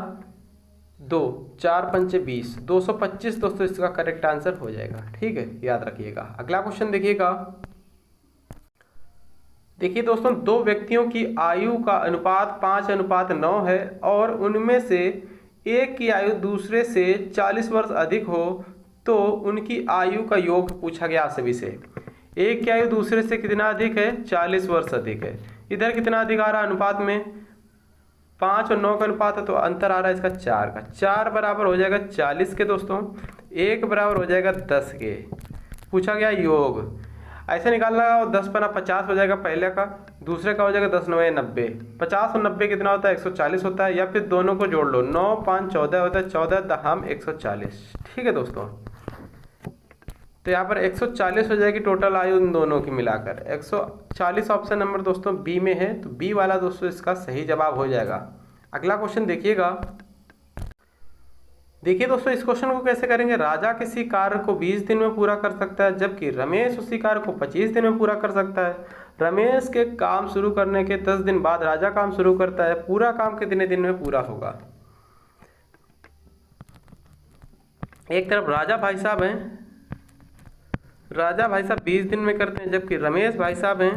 2, 4 पंचे 20, 225 दोस्तों इसका करेक्ट आंसर हो जाएगा, ठीक है, याद रखिएगा। अगला क्वेश्चन देखिएगा, देखिए दोस्तों 2 व्यक्तियों की आयु का अनुपात 5:9 है और उनमें से एक की आयु दूसरे से 40 वर्ष अधिक हो, तो उनकी आयु का योग पूछा गया सभी से। एक की आयु दूसरे से कितना अधिक है 40 वर्ष अधिक है, इधर कितना अधिक आ रहा है अनुपात में 5 और 9 का अनुपात है, तो अंतर आ रहा है इसका 4 का, 4 बराबर हो जाएगा 40 के दोस्तों, 1 बराबर हो जाएगा 10 के। पूछा गया योग, ऐसे निकालना, 10 पना 50 हो जाएगा पहले का, दूसरे का हो जाएगा 10 9 90, 50 और 90 कितना होता है 140 होता है, या फिर दोनों को जोड़ लो, 9 5 14 होता है, 14 दहम 140, ठीक है दोस्तों। तो यहाँ पर 140 हो जाएगी टोटल आयु इन दोनों की मिलाकर, 140 ऑप्शन नंबर दोस्तों बी में है, तो बी वाला दोस्तों इसका सही जवाब हो जाएगा। अगला क्वेश्चन देखिएगा, देखिए दोस्तों इस क्वेश्चन को कैसे करेंगे। राजा किसी कार्य को 20 दिन में पूरा कर सकता है, जबकि रमेश उसी कार्य को 25 दिन में पूरा कर सकता है। रमेश के काम शुरू करने के 10 दिन बाद राजा काम शुरू करता है, पूरा काम कितने दिन में पूरा होगा। एक तरफ राजा भाई साहब हैं, राजा भाई साहब 20 दिन में करते हैं, जबकि रमेश भाई साहब हैं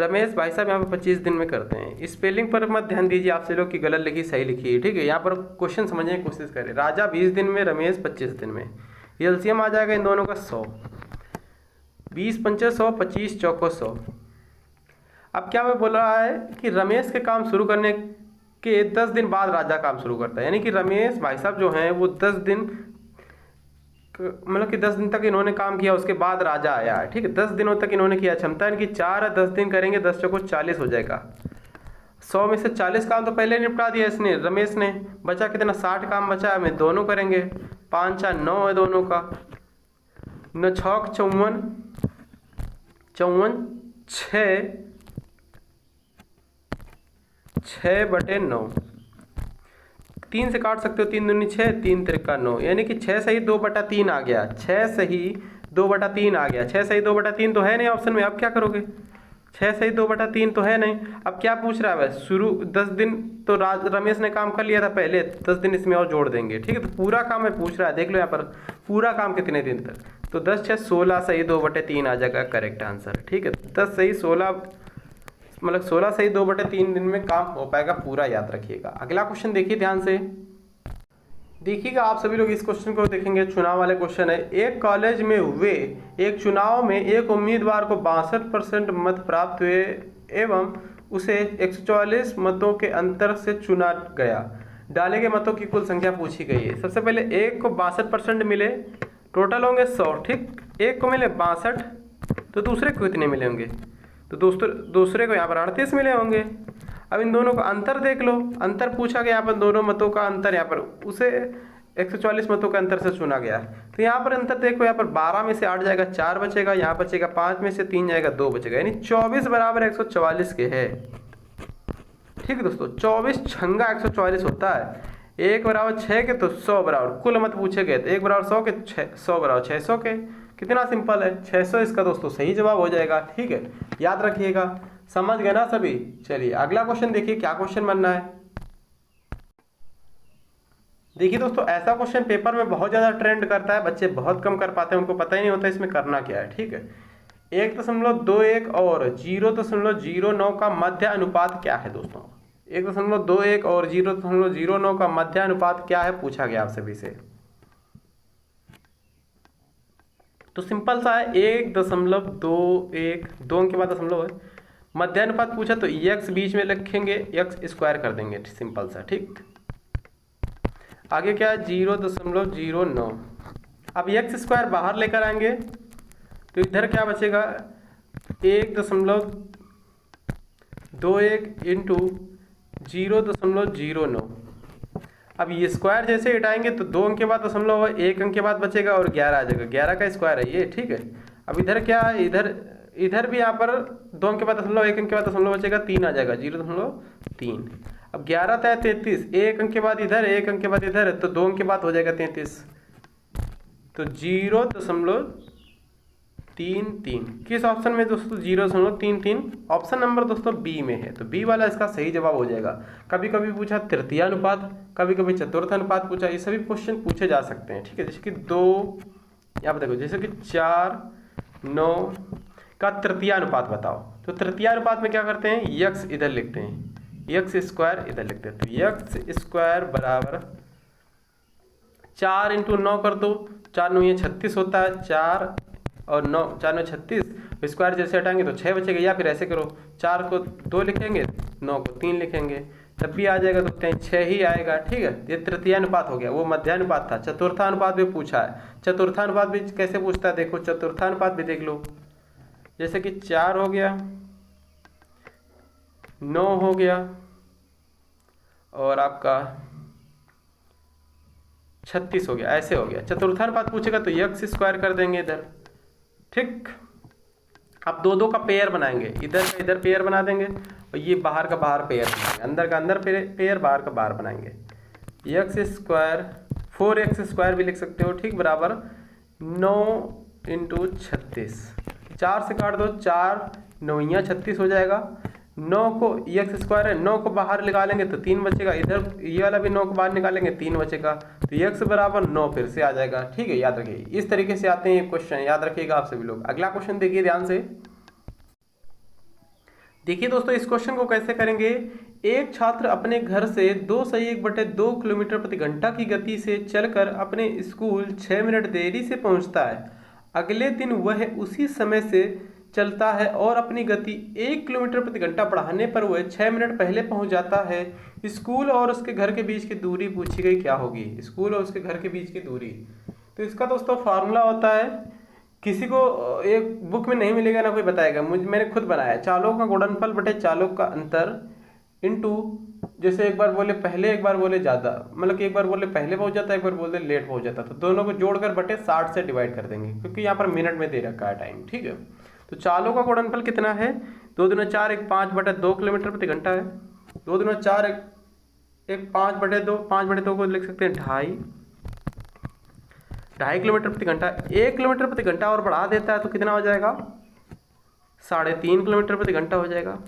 रमेश भाई साहब यहाँ पर 25 दिन में करते हैं। स्पेलिंग पर मत ध्यान दीजिए आपसे लोग कि गलत लिखी सही लिखी है, ठीक है। यहाँ पर क्वेश्चन समझने की कोशिश करें। राजा 20 दिन में, रमेश 25 दिन में। एलसीएम आ जाएगा इन दोनों का 100। 20 पंचे 100, 25 चौको 100। अब क्या मैं बोल रहा है कि रमेश के काम शुरू करने के 10 दिन बाद राजा काम शुरू करता है, यानी कि रमेश भाई साहब जो हैं वो 10 दिन, मतलब कि 10 दिन तक इन्होंने काम किया, उसके बाद राजा आया है, ठीक है। 10 दिनों तक इन्होंने किया। क्षमता इनकी 4 है, 10 दिन करेंगे, 10 चौको 40 हो जाएगा। 100 में से 40 काम तो पहले निपटा दिया इसने, रमेश ने। बचा कितना? 60 काम बचा है, दोनों करेंगे। 5 4 9 है दोनों का। 9 6 54, 6/9। 3 से काट सकते हो, 3 दूनी 6, 3 तिरका 9, यानी कि 6 सही 2/3 आ गया। 6 सही 2/3 आ गया। 6 सही 2/3 तो है नहीं ऑप्शन में। अब क्या करोगे? 6 सही 2/3 तो है नहीं। अब क्या पूछ रहा है? शुरू 10 दिन तो रमेश ने काम कर लिया था पहले, 10 दिन इसमें और जोड़ देंगे, ठीक है। तो पूरा काम में पूछ रहा है, देख लो यहाँ पर पूरा काम कितने दिन तक। तो 10 6 16 सही 2/3 आ जाएगा करेक्ट आंसर, ठीक है। 10 सही 16, मतलब 16 सही 2/3 दिन में काम हो पाएगा पूरा, याद रखिएगा। अगला क्वेश्चन देखिए ध्यान से, देखिएगा आप सभी लोग इस क्वेश्चन को देखेंगे। चुनाव वाले क्वेश्चन है। एक कॉलेज में हुए एक चुनाव में एक उम्मीदवार को 62% मत प्राप्त हुए एवं उसे 144 मतों के अंतर से चुना गया। डाले गए मतों की कुल संख्या पूछी गई है। सबसे पहले एक को 62% मिले, टोटल होंगे 100, ठीक। एक को मिले 62, तो दूसरे को कितने मिले होंगे? तो दूसरे को यहाँ पर 38 मिले होंगे। अब इन दोनों का अंतर देख लो। अंतर पूछा गया यहाँ पर, दोनों मतों का अंतर, यहाँ पर उसे 144 मतों के अंतर से चुना गया। तो यहाँ पर अंतर देखो, यहाँ पर 12 में से 8 जाएगा, 4 बचेगा, यहाँ बचेगा 5 में से 3 जाएगा, 2 बचेगा, यानी 24 बराबर 144 के है, ठीक है दोस्तों। 24 छंगा 144 होता है। 1 बराबर 6 के तो 100 बराबर, कुल मत पूछे गए तो 1 बराबर 100 के, 100 बराबर 600 के। कितना सिंपल है, 600 इसका दोस्तों सही जवाब हो जाएगा, ठीक है। याद रखिएगा, समझ गए ना सभी। चलिए अगला क्वेश्चन देखिए, क्या क्वेश्चन बनना है। देखिए दोस्तों, ऐसा क्वेश्चन पेपर में बहुत ज़्यादा ट्रेंड करता है, बच्चे बहुत कम कर पाते हैं, उनको पता ही नहीं होता इसमें करना क्या है, ठीक है। 1.21 और 0.09 का मध्य अनुपात क्या है दोस्तों? 1.21 और 0.09 का मध्य अनुपात क्या है, पूछा गया आप सभी से। तो सिंपल सा है, 1.21, 2 अंक के बाद दशमलव है। मध्य अनुपात पूछा तो x बीच में लिखेंगे, x स्क्वायर कर देंगे, सिंपल सा, ठीक। आगे क्या है? 0.09। अब x स्क्वायर बाहर लेकर आएंगे तो इधर क्या बचेगा? 1.21 इंटू 0.09। अब ये स्क्वायर जैसे हटाएंगे तो 2 अंक के बाद दशमलव है, 1 अंक के बाद बचेगा और 11 आ जाएगा। 11 का स्क्वायर है ये, ठीक है। अब इधर क्या है? इधर भी यहाँ पर 2 अंक के बाद दशमलव, 1 अंक के बाद दशमलव बचेगा, 3 आ जाएगा, 0.3। अब 11 था 33, 1 अंक के बाद इधर, 1 अंक के बाद इधर है, तो 2 अंक के बाद हो जाएगा 33, तो 0.33। किस ऑप्शन में दोस्तों? 0.33। ऑप्शन नंबर दोस्तों बी में है, तो बी वाला इसका सही जवाब हो जाएगा। कभी कभी पूछा तृतीय अनुपात, कभी कभी चतुर्थ अनुपात पूछा, ये सभी क्वेश्चन पूछे जा सकते हैं, ठीक है। जैसे कि 2, यहाँ पर देखो, जैसे कि 4:9 का तृतीय अनुपात बताओ, तो तृतीय अनुपात में क्या करते हैं? x इधर लिखते हैं, x स्क्वायर इधर लिखते हैं, तो x स्क्वायर बराबर 4 × 9 कर दो, 4 9 36 होता है, 4 और 9, 4 9 36, स्क्वायर जैसे हटाएंगे तो 6 बचेगा, या फिर ऐसे करो, 4 को 2 लिखेंगे, 9 को 3 लिखेंगे, तब भी आ जाएगा, तो 6 ही आएगा, ठीक है। ये तृतीय अनुपात हो गया, वो मध्यानुपात था। चतुर्थानुपात भी पूछा है। चतुर्थानुपात भी कैसे पूछता है देखो, चतुर्थानुपात भी देख लो। जैसे कि 4 हो गया, 9 हो गया और आपका 36 हो गया, ऐसे हो गया। चतुर्थानुपात पूछेगा तो x स्क्वायर कर देंगे इधर, ठीक। अब 2 2 का पेयर बनाएंगे, इधर का इधर पेयर बना देंगे और ये बाहर का बाहर पेयर बनाएंगे, अंदर का अंदर पेयर, बाहर का बाहर बनाएंगे। x स्क्वायर 4x स्क्वायर भी लिख सकते हो, ठीक, बराबर 9 × 36। 4 से काट दो, 4 9 36 हो जाएगा। 9 को x स्क्वायर है, 9 को बाहर निकालेंगे तो 3 बचेगा, इधर ये वाला भी 9 को बाहर निकालेंगे, 3 बचेगा, तो x बराबर 9 फिर से आ जाएगा, ठीक है। याद रखिए, इस तरीके से आते हैं ये क्वेश्चन, याद रखिएगा आप सभी लोग। अगला क्वेश्चन देखिए ध्यान से। देखिए दोस्तों, इस क्वेश्चन को कैसे करेंगे। एक छात्र अपने घर से 2 किलोमीटर प्रति घंटा की गति से चलकर अपने स्कूल 6 मिनट देरी से पहुंचता है। अगले दिन वह उसी समय से चलता है और अपनी गति 1 किलोमीटर प्रति घंटा बढ़ाने पर वह 6 मिनट पहले पहुंच जाता है। स्कूल और उसके घर के बीच की दूरी पूछी गई, क्या होगी। स्कूल और उसके घर के बीच की दूरी, तो इसका दोस्तों फार्मूला होता है, किसी को एक बुक में नहीं मिलेगा ना कोई बताएगा, मैंने खुद बनाया। चालों का गुणनफल बटे चालों का अंतर इनटू, जैसे एक बार बोले पहले एक बार बोले ज़्यादा, मतलब कि एक बार बोले पहले पहुंच जाता है, एक बार बोले लेट पहुंच जाता है, तो दोनों को जोड़कर बटे 60 से डिवाइड कर देंगे, क्योंकि यहाँ पर मिनट में दे रखा है टाइम। ठीक है, तो चालों का गुणनफल कितना है, 2 दूना 4 1 5 बटे 2 किलोमीटर प्रति घंटा है। 2 दूना 4 1 5 बटे 2, 5 बटे 2 को लिख सकते हैं 2.5 किलोमीटर प्रति घंटा। 1 किलोमीटर प्रति घंटा और बढ़ा देता है तो कितना हो जाएगा, 3.5 किलोमीटर प्रति घंटा हो जाएगा।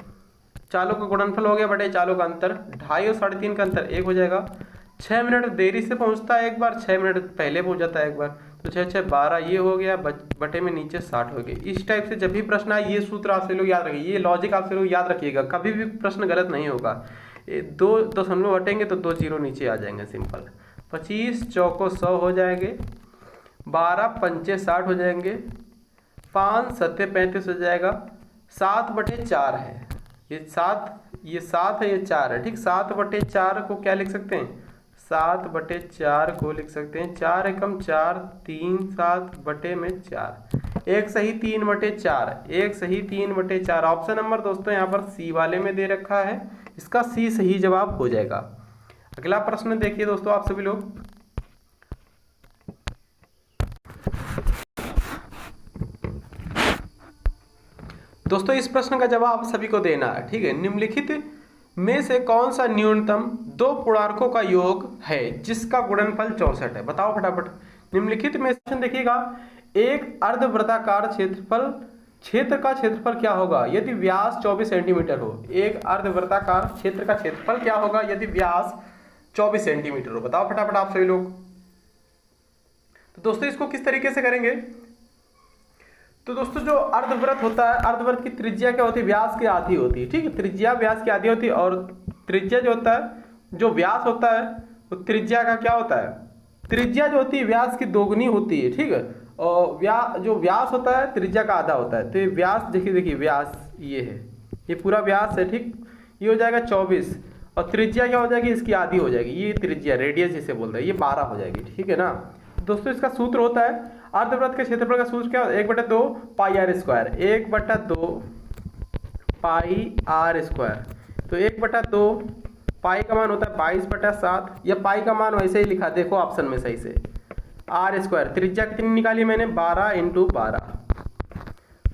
चालों का गुणनफल हो गया बटे चालों का अंतर, 2.5 और 3.5 का अंतर 1 हो जाएगा। 6 मिनट देरी से पहुंचता है एक बार, 6 मिनट पहले पहुंच जाता है एक बार, तो 6 6 12 ये हो गया, बटे में नीचे 60 हो गया। इस टाइप से जब भी प्रश्न आए ये सूत्र आपसे लोग याद रखिए, ये लॉजिक आपसे लोग याद रखिएगा, कभी भी प्रश्न गलत नहीं होगा। 2 दशमलव हटेंगे तो 2 जीरो नीचे आ जाएंगे, सिंपल। 25 चौको 100 हो जाएंगे, 12 पंचे 60 हो जाएंगे, 5 सत्ते 35 हो जाएगा। 7 बटे 4 है, ये 7 है, ये 4 है। ठीक, 7 बटे 4 को क्या लिख सकते हैं, 7 बटे 4 को लिख सकते हैं 4 एकम 4, 3 7 बटे में 4, 1 सही 3 बटे 4, 1 सही 3 बटे 4। ऑप्शन नंबर दोस्तों यहाँ पर सी वाले में दे रखा है, इसका सी सही जवाब हो जाएगा। अगला प्रश्न देखिए दोस्तों आप सभी लोग, दोस्तों इस प्रश्न का जवाब सभी को देना है। ठीक है, निम्नलिखित में से कौन सा न्यूनतम 2 पूर्णांकों का योग है जिसका गुणनफल 64 है, बताओ फटाफट। निम्नलिखित में से देखिएगा, एक अर्धवृत्ताकार क्षेत्र का क्षेत्रफल क्या होगा यदि व्यास 24 सेंटीमीटर हो। एक अर्धवृत्ताकार क्षेत्र का क्षेत्रफल क्या होगा यदि व्यास 24 सेंटीमीटर हो, बताओ फटाफट आप सभी लोग। तो दोस्तों इसको किस तरीके से करेंगे, तो दोस्तों जो अर्धवृत्त होता है, अर्धवृत्त की त्रिज्या क्या होती है, व्यास की आधी होती है। ठीक है, त्रिज्या व्यास की आधी होती है, और त्रिज्या जो होता है, जो व्यास होता है वो त्रिज्या का क्या होता है, त्रिज्या जो होती है व्यास की दोगुनी होती है। ठीक है, और जो व्यास होता है त्रिज्या का आधा होता है। तो ये व्यास देखिए व्यास ये है, ये पूरा व्यास है। ठीक, ये हो जाएगा 24, और त्रिज्या क्या हो जाएगी, इसकी आधी हो जाएगी, ये त्रिज्या रेडियस जिसे बोलते हैं, ये 12 हो जाएगी। ठीक है ना दोस्तों, इसका सूत्र होता है अर्धवृत्त के क्षेत्रफल का सूत्र क्या, 1/2 pi r square, 1/2 pi r square. तो 1/2 पाई का मान होता है 22/7, या पाई का मान वैसे ही लिखा, देखो ऑप्शन में सही से, आर स्क्वायर। त्रिज्या कितनी निकाली मैंने, 12 × 12,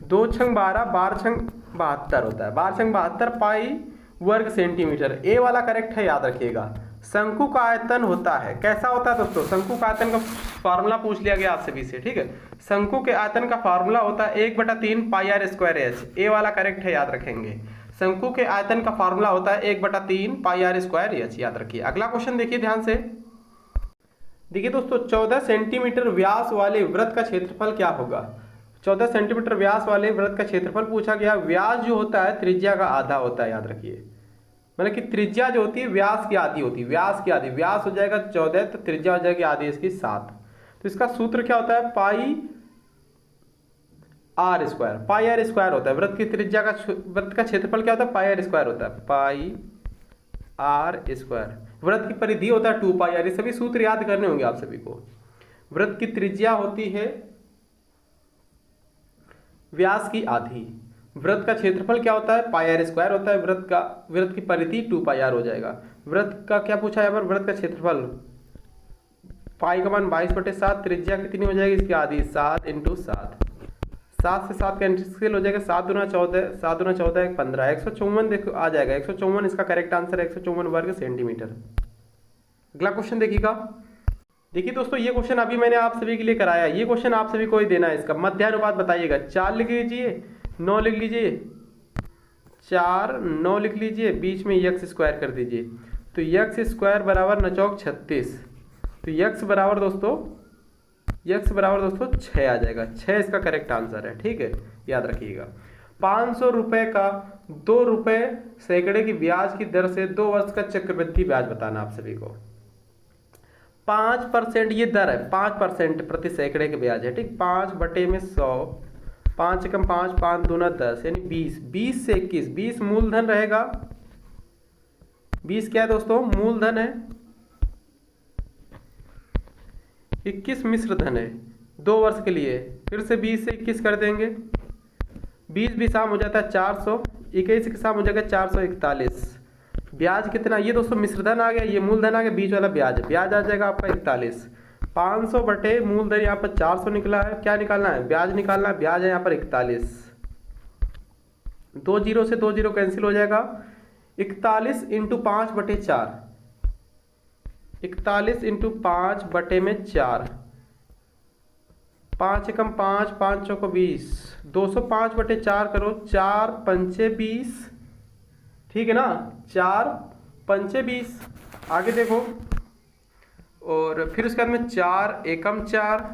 2 छंग 12, 12 छंग 72 होता है, 12 छंग 72 पाई वर्ग सेंटीमीटर। ए वाला करेक्ट है, याद रखिएगा। शंकु का आयतन होता है, कैसा होता है दोस्तों, शंकु का आयतन का फार्मूला पूछ लिया गया आप सभी से। ठीक है, शंकु के आयतन का फार्मूला होता है 1/3 पाई आर स्क्वायर एच। ए वाला करेक्ट है, याद रखेंगे। शंकु के आयतन का फार्मूला होता है 1/3 पाई आर स्क्वायर एच, याद रखिए। अगला क्वेश्चन देखिए ध्यान से, देखिए दोस्तों 14 सेंटीमीटर व्यास वाले वृत्त का क्षेत्रफल क्या होगा। 14 सेंटीमीटर व्यास वाले वृत्त का क्षेत्रफल पूछा गया। व्यास जो होता है त्रिज्या का आधा होता है, याद रखिए, मतलब कि त्रिज्या जो होती है व्यास की आधी होती है, व्यास की आधी, व्यास हो जाएगा 14, तो त्रिज्या हो जाएगी आधी इसकी 7। तो इसका सूत्र क्या होता है, pi r square, pi r square होता है। वृत्त की त्रिज्या का, वृत्त का क्षेत्रफल क्या होता है, पाई आर स्क्वायर होता है, पाई आर स्क्वायर। वृत्त की परिधि होता है 2 पाई आर, ये सभी सूत्र याद करने होंगे आप सभी को। वृत्त की त्रिज्या होती है व्यास की आधी, वृत्त का क्षेत्रफल क्या होता है, पाई आर स्क्वायर होता है, वृत्त की परिधि 2 पाई आर हो जाएगा। वृत्त का क्या पूछा है, वृत्त का क्षेत्रफल, पाई का मान 22/7, त्रिज्या कितनी हो जाएगी इसकी आधी, 7 × 7, 7 से 7 कैंसिल हो जाएगा, 7 दूना 14, 7 दूना 14 1 15, 154 देखो आ जाएगा, 154 इसका करेक्ट आंसर है, 154 वर्ग सेंटीमीटर। अगला क्वेश्चन देखिएगा, देखिए दोस्तों ये क्वेश्चन अभी मैंने आप सभी के लिए कराया, ये क्वेश्चन आप सभी को ही देना है। इसका मध्यानुपात बताइएगा, 4 लिख लीजिए, 9 लिख लीजिए, 4 9 लिख लीजिए, बीच में x स्क्वायर कर दीजिए, तो x स्क्वायर बराबर 9 चौक 36, तो x बराबर दोस्तों 6 आ जाएगा, 6 इसका करेक्ट आंसर है। ठीक है, याद रखिएगा। 500 रुपये का 2 रुपये सैकड़े की ब्याज की दर से 2 वर्ष का चक्रवृद्धि ब्याज बताना आप सभी को। 5% ये दर है, 5% प्रति सैकड़े के ब्याज है, ठीक। 5/100, 5 एकम 5, 5 दूना 10 यानी 20, 20 से 21, 20 मूलधन रहेगा। 20 क्या है दोस्तों? मूलधन है। 21 मिश्र धन है 2 वर्ष के लिए। फिर से 20 से 21 कर देंगे, 20 भी शाम हो जाता है 400, 21 के शाम हो जाएगा 441। ब्याज कितना? ये दोस्तों मिश्रधन आ गया, ये मूलधन आ गया, बीच वाला ब्याज, ब्याज आ जाएगा आपका 41। 500 बटे मूलधन यहाँ पर 400 निकला है, क्या निकालना है? ब्याज निकालना है, ब्याज है यहाँ पर 41। 2 जीरो से 2 जीरो कैंसिल हो जाएगा। 41 इंटू 5/4, 41 इंटू 5/4, 5 एकम 5, 5 चौको 20, 205/4 करो, 4 पंचे 20, ठीक है ना, 4 पंचे 20। आगे देखो, और फिर उसके बाद में 4 एकम 4,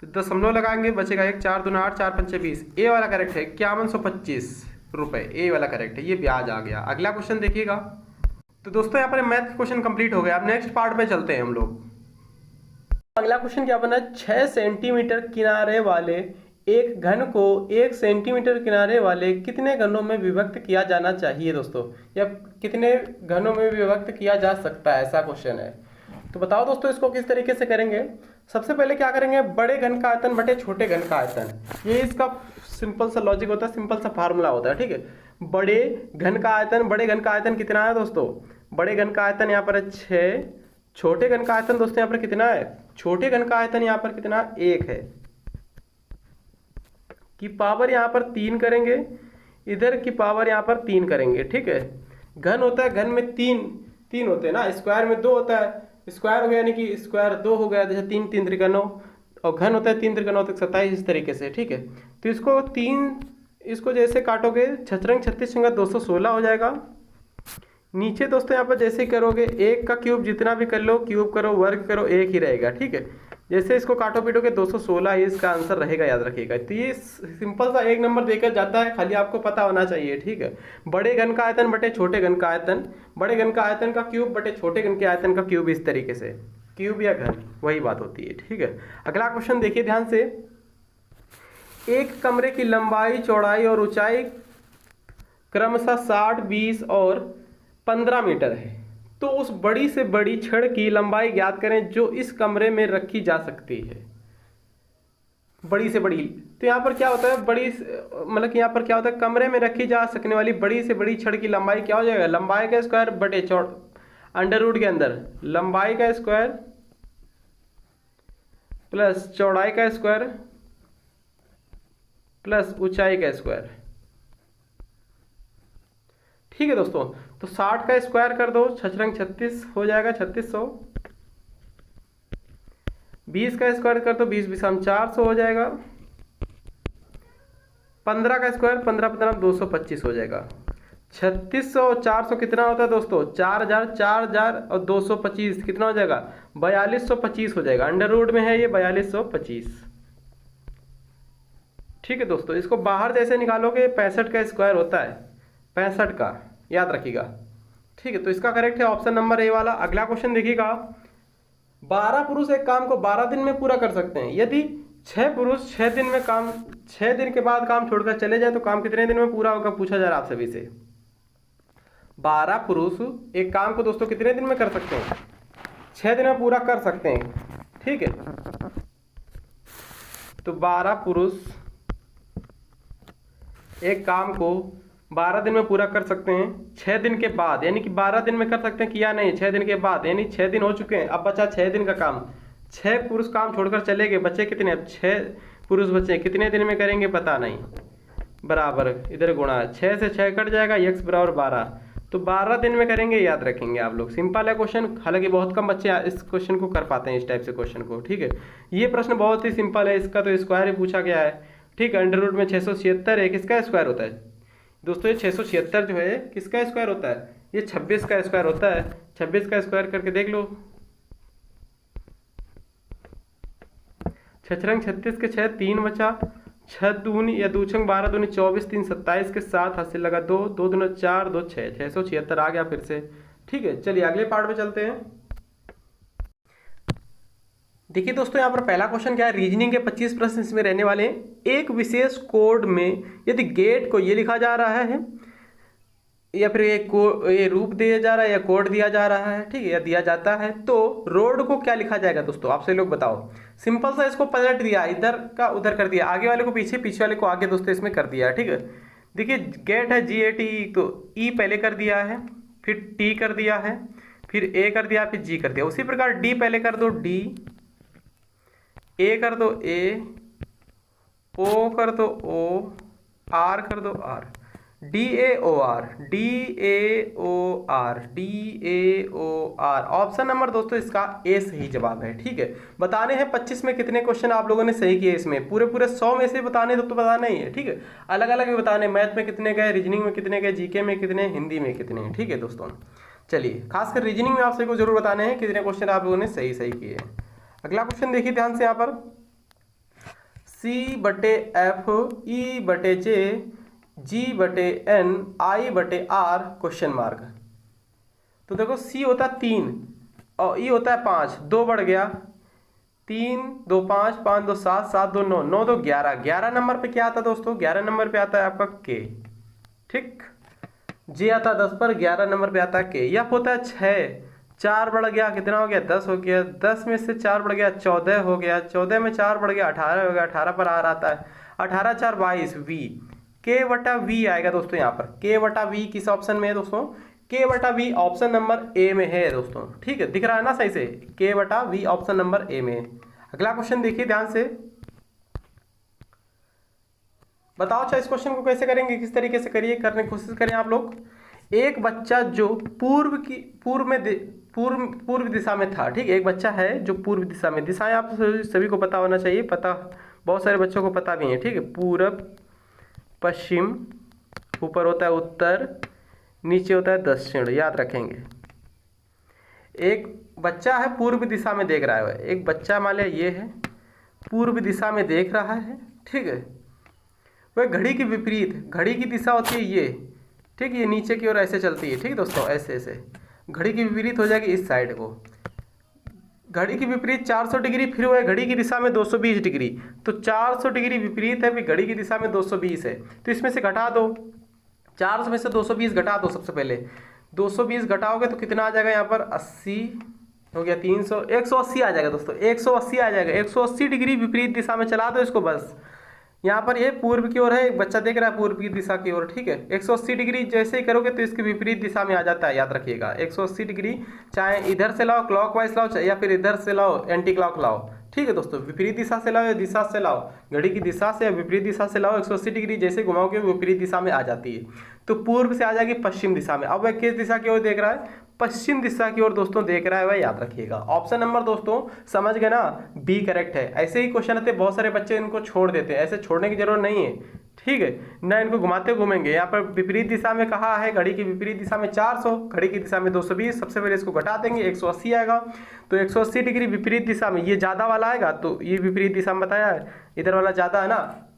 दशमलव लगाएंगे, बचेगा 1, 4 दूना 8, 4 पंचे 20। ए वाला करेक्ट है, 5125 रुपये, ए वाला करेक्ट है, ये ब्याज आ गया। अगला क्वेश्चन देखिएगा। तो दोस्तों यहाँ पर मैथ क्वेश्चन कंप्लीट हो गया। अब नेक्स्ट पार्ट पे चलते हैं हम लोग। अगला क्वेश्चन क्या बना? 6 सेंटीमीटर किनारे वाले एक घन को 1 सेंटीमीटर किनारे वाले कितने घनों में विभक्त किया जाना चाहिए दोस्तों, या कितने घनों में विभक्त किया जा सकता है, ऐसा क्वेश्चन है। तो बताओ दोस्तों इसको किस तरीके से करेंगे। सबसे पहले क्या करेंगे? बड़े घन का आयतन बटे छोटे घन का आयतन, ये इसका सिंपल सा लॉजिक होता है, सिंपल सा फार्मूला होता है, ठीक है। बड़े घन का आयतन, बड़े घन का आयतन कितना है दोस्तों? बड़े घन का आयतन यहाँ पर है 6, छोटे घन का आयतन दोस्तों यहाँ पर कितना है? छोटे घन का आयतन यहाँ पर कितना? 1 है, की पावर यहाँ पर 3 करेंगे, इधर की पावर यहाँ पर 3 करेंगे, ठीक है। घन होता है, घन में 3 होते हैं ना, स्क्वायर में 2 होता है, स्क्वायर हो गया यानी कि स्क्वायर 2 हो गया, जैसे 3 3 त्रिका 9, और घन होता है 3 त्रिका 9 तक 27, इस तरीके से, ठीक है। तो इसको जैसे काटोगे, छछरंग 36 216 हो जाएगा। नीचे दोस्तों यहाँ पर जैसे करोगे 1 का क्यूब जितना भी कर लो, क्यूब करो वर्ग करो, 1 ही रहेगा, ठीक है। जैसे इसको काटो पीटोगे 216 ये इसका आंसर रहेगा, याद रखिएगा। तो ये सिंपल सा एक नंबर देकर जाता है, खाली आपको पता होना चाहिए, ठीक है। बड़े घन का आयतन बटे छोटे घन का आयतन, बड़े घन का आयतन का क्यूब बटे छोटे घन के आयतन का क्यूब, इस तरीके से क्यूब या घन वही बात होती है, ठीक है। अगला क्वेश्चन देखिए ध्यान से। एक कमरे की लंबाई, चौड़ाई और ऊंचाई क्रमशः 60, 20 और 15 मीटर है, तो उस बड़ी से बड़ी छड़ की लंबाई ज्ञात करें जो इस कमरे में रखी जा सकती है। बड़ी से बड़ी, तो यहाँ पर क्या होता है? बड़ी मतलब कि यहाँ पर क्या होता है? कमरे में रखी जा सकने वाली बड़ी से बड़ी छड़ की लंबाई क्या हो जाएगा? लंबाई का स्क्वायर बटे अंडर रूट के अंदर लंबाई का स्क्वायर प्लस चौड़ाई का स्क्वायर प्लस ऊंचाई का स्क्वायर, ठीक है दोस्तों। तो 60 का स्क्वायर कर दो, छछरंग 36 हो जाएगा 3600। 20 का स्क्वायर कर दो, 20 बिसाम 400 हो जाएगा। 15 का स्क्वायर 15 15 225 हो जाएगा। 3600 और 400 कितना होता है दोस्तों? 4000, 4000 और 225 कितना हो जाएगा? 4225 हो जाएगा। अंडर रूट में है ये 4225, ठीक है दोस्तों। इसको बाहर जैसे निकालोगे 65 का स्क्वायर होता है, 65 का, याद रखिएगा, ठीक है। तो इसका करेक्ट है ऑप्शन नंबर ए वाला। अगला क्वेश्चन देखिएगा। 12 पुरुष एक काम को 12 दिन में पूरा कर सकते हैं। यदि 6 पुरुष 6 दिन में काम 6 दिन के बाद काम छोड़कर चले जाए तो काम कितने दिन में पूरा होगा, पूछा जा रहा है आप सभी से। 12 पुरुष एक काम को दोस्तों कितने दिन में कर सकते हैं? 6 दिन में पूरा कर सकते हैं, ठीक है। तो 12 पुरुष एक काम को 12 दिन में पूरा कर सकते हैं 6 दिन के बाद, यानी कि 12 दिन में कर सकते हैं, किया नहीं 6 दिन के बाद, यानी 6 दिन हो चुके हैं, अब बचा 6 दिन का काम। 6 पुरुष काम छोड़कर चले गए, बचे कितने? अब 6 पुरुष बचे, कितने दिन में करेंगे पता नहीं, बराबर इधर गुणा, 6 से 6 कट जाएगा, x बराबर 12, तो 12 दिन में करेंगे, याद रखेंगे आप लोग। सिंपल है क्वेश्चन, हालांकि बहुत कम बच्चे इस क्वेश्चन को कर पाते हैं, इस टाइप से क्वेश्चन को, ठीक है। ये प्रश्न बहुत ही सिंपल है, इसका तो स्क्वायर ही पूछा गया है, ठीक है। अंडर रूट में 676 है, किसका स्क्वायर होता है दोस्तों? ये 676 जो है किसका स्क्वायर होता है? ये 26 का स्क्वायर होता है। 26 का स्क्वायर करके देख लो, छछरंग 36 के 6 3 बचा, छः दूनी या दो छंग 12 दूनी 24, 3 27 के साथ हाथ से लगा 2, 2 दूना 4, 2 6, 676 आ गया फिर से। ठीक है, चलिए अगले पार्ट में चलते हैं। देखिए दोस्तों, यहाँ पर पहला क्वेश्चन क्या है, रीजनिंग के 25 प्रश्न इसमें रहने वाले हैं। एक विशेष कोड में यदि गेट को ये लिखा जा रहा है या फिर ये रूप दिया जा रहा है या कोड दिया जा रहा है, ठीक है, या दिया जाता है, तो रोड को क्या लिखा जाएगा दोस्तों, आपसे लोग बताओ। सिंपल सा इसको पलट दिया, इधर का उधर कर दिया, आगे वाले को पीछे, पीछे वाले को आगे दोस्तों इसमें कर दिया है। ठीक है, देखिए गेट है GAT, तो ई पहले कर दिया है, फिर टी कर दिया है, फिर ए कर दिया, फिर जी कर दिया। उसी प्रकार डी पहले कर दो, डी, ए कर दो, ए, ओ कर दो, ओ, आर कर दो, R, DAOR, DAOR, DAOR। Option number दोस्तों इसका ए सही जवाब है। ठीक है, बताने हैं 25 में कितने क्वेश्चन आप लोगों ने सही किए, इसमें पूरे 100 में से बताने तो बताना ही है। ठीक है, अलग अलग भी बताने, मैथ में कितने गए, रीजनिंग में कितने गए, जीके में कितने, हिंदी में कितने। ठीक है दोस्तों, चलिए खासकर रीजनिंग में आप सभी को जरूर बताने हैं कितने क्वेश्चन आप लोगों ने सही किए हैं। अगला क्वेश्चन देखिए ध्यान से, यहाँ पर C/F E/J G/N I/R question mark. तो देखो C होता है 3 और E होता है 5, 2 बढ़ गया, 3 2 5 5 2 7 7 2 9 9 2 11, 11 नंबर पे क्या आता है दोस्तों, 11 नंबर पे आता है आपका K। ठीक, J आता है 10 पर, 11 नंबर पे आता है K। F होता है 6, 4 बढ़ गया, कितना हो गया, 10 हो गया, 10 में से 4 बढ़ गया 14 हो गया, 14 में 4 बढ़ गया 18 हो गया, 18 पर R आता है, 18 4 22, V, K/V आएगा दोस्तों। यहाँ पर K/V किस ऑप्शन में है दोस्तों, K/V ऑप्शन नंबर ए में है दोस्तों। ठीक है, दिख रहा है ना सही से, K/V ऑप्शन नंबर ए में है। अगला क्वेश्चन देखिए ध्यान से, बताओ अच्छा इस क्वेश्चन को कैसे करेंगे, किस तरीके से करिए, करने की कोशिश करें आप लोग। एक बच्चा जो पूर्व दिशा में था। ठीक है, एक बच्चा है जो पूर्व दिशा में, दिशाएं आप सभी को पता होना चाहिए, पता बहुत सारे बच्चों को पता भी है। ठीक है, पूरब, पश्चिम, ऊपर होता है उत्तर, नीचे होता है दक्षिण, याद रखेंगे। एक बच्चा है पूर्व दिशा में देख रहा है, एक बच्चा मान लिया ये है पूर्व दिशा में देख रहा है। ठीक है, वह घड़ी के विपरीत, घड़ी की दिशा होती है ये, ठीक, ये नीचे की ओर ऐसे चलती है। ठीक दोस्तों, ऐसे ऐसे घड़ी की विपरीत हो जाएगी इस साइड को, घड़ी की विपरीत 400 डिग्री, फिर वह घड़ी की दिशा में 220 डिग्री, तो 400 डिग्री विपरीत है, फिर घड़ी की दिशा में 220 है, तो इसमें से घटा दो, 400 में से 220 घटा दो। सबसे पहले 220 घटाओगे तो कितना आ जाएगा, यहाँ पर 80 हो गया, 300, 180 आ जाएगा दोस्तों, 180 आ जाएगा। 180 डिग्री विपरीत दिशा में चला दो इसको बस। यहाँ पर ये पूर्व की ओर है, एक बच्चा देख रहा है पूर्व की दिशा की ओर। ठीक है, 180 डिग्री जैसे ही करोगे तो इसके विपरीत दिशा में आ जाता है, याद रखिएगा। 180 डिग्री चाहे इधर से लाओ क्लॉकवाइज लाओ, या फिर इधर से लाओ एंटी क्लॉक लाओ। ठीक है दोस्तों, विपरीत दिशा से लाओ या दिशा से लाओ, घड़ी की दिशा से या विपरीत दिशा से लाओ, 180 डिग्री जैसे घुमाओगे विपरीत दिशा में आ जाती है, तो पूर्व से आ जाएगी पश्चिम दिशा में। अब वह किस दिशा की ओर देख रहा है, पश्चिम दिशा की ओर दोस्तों देख रहा है वह, याद रखिएगा। ऑप्शन नंबर दोस्तों समझ गए ना, बी करेक्ट है। ऐसे ही क्वेश्चन आते बहुत सारे बच्चे इनको छोड़ देते हैं, ऐसे छोड़ने की जरूरत नहीं है। ठीक है ना, इनको घुमाते घूमेंगे। यहाँ पर विपरीत दिशा में कहा है, घड़ी की विपरीत दिशा में 400, घड़ी की दिशा में 220, सबसे पहले इसको घटा देंगे, 180 आएगा। तो 180 डिग्री विपरीत दिशा में ये ज़्यादा वाला आएगा, तो ये विपरीत दिशा में बताया है, इधर वाला ज़्यादा है ना,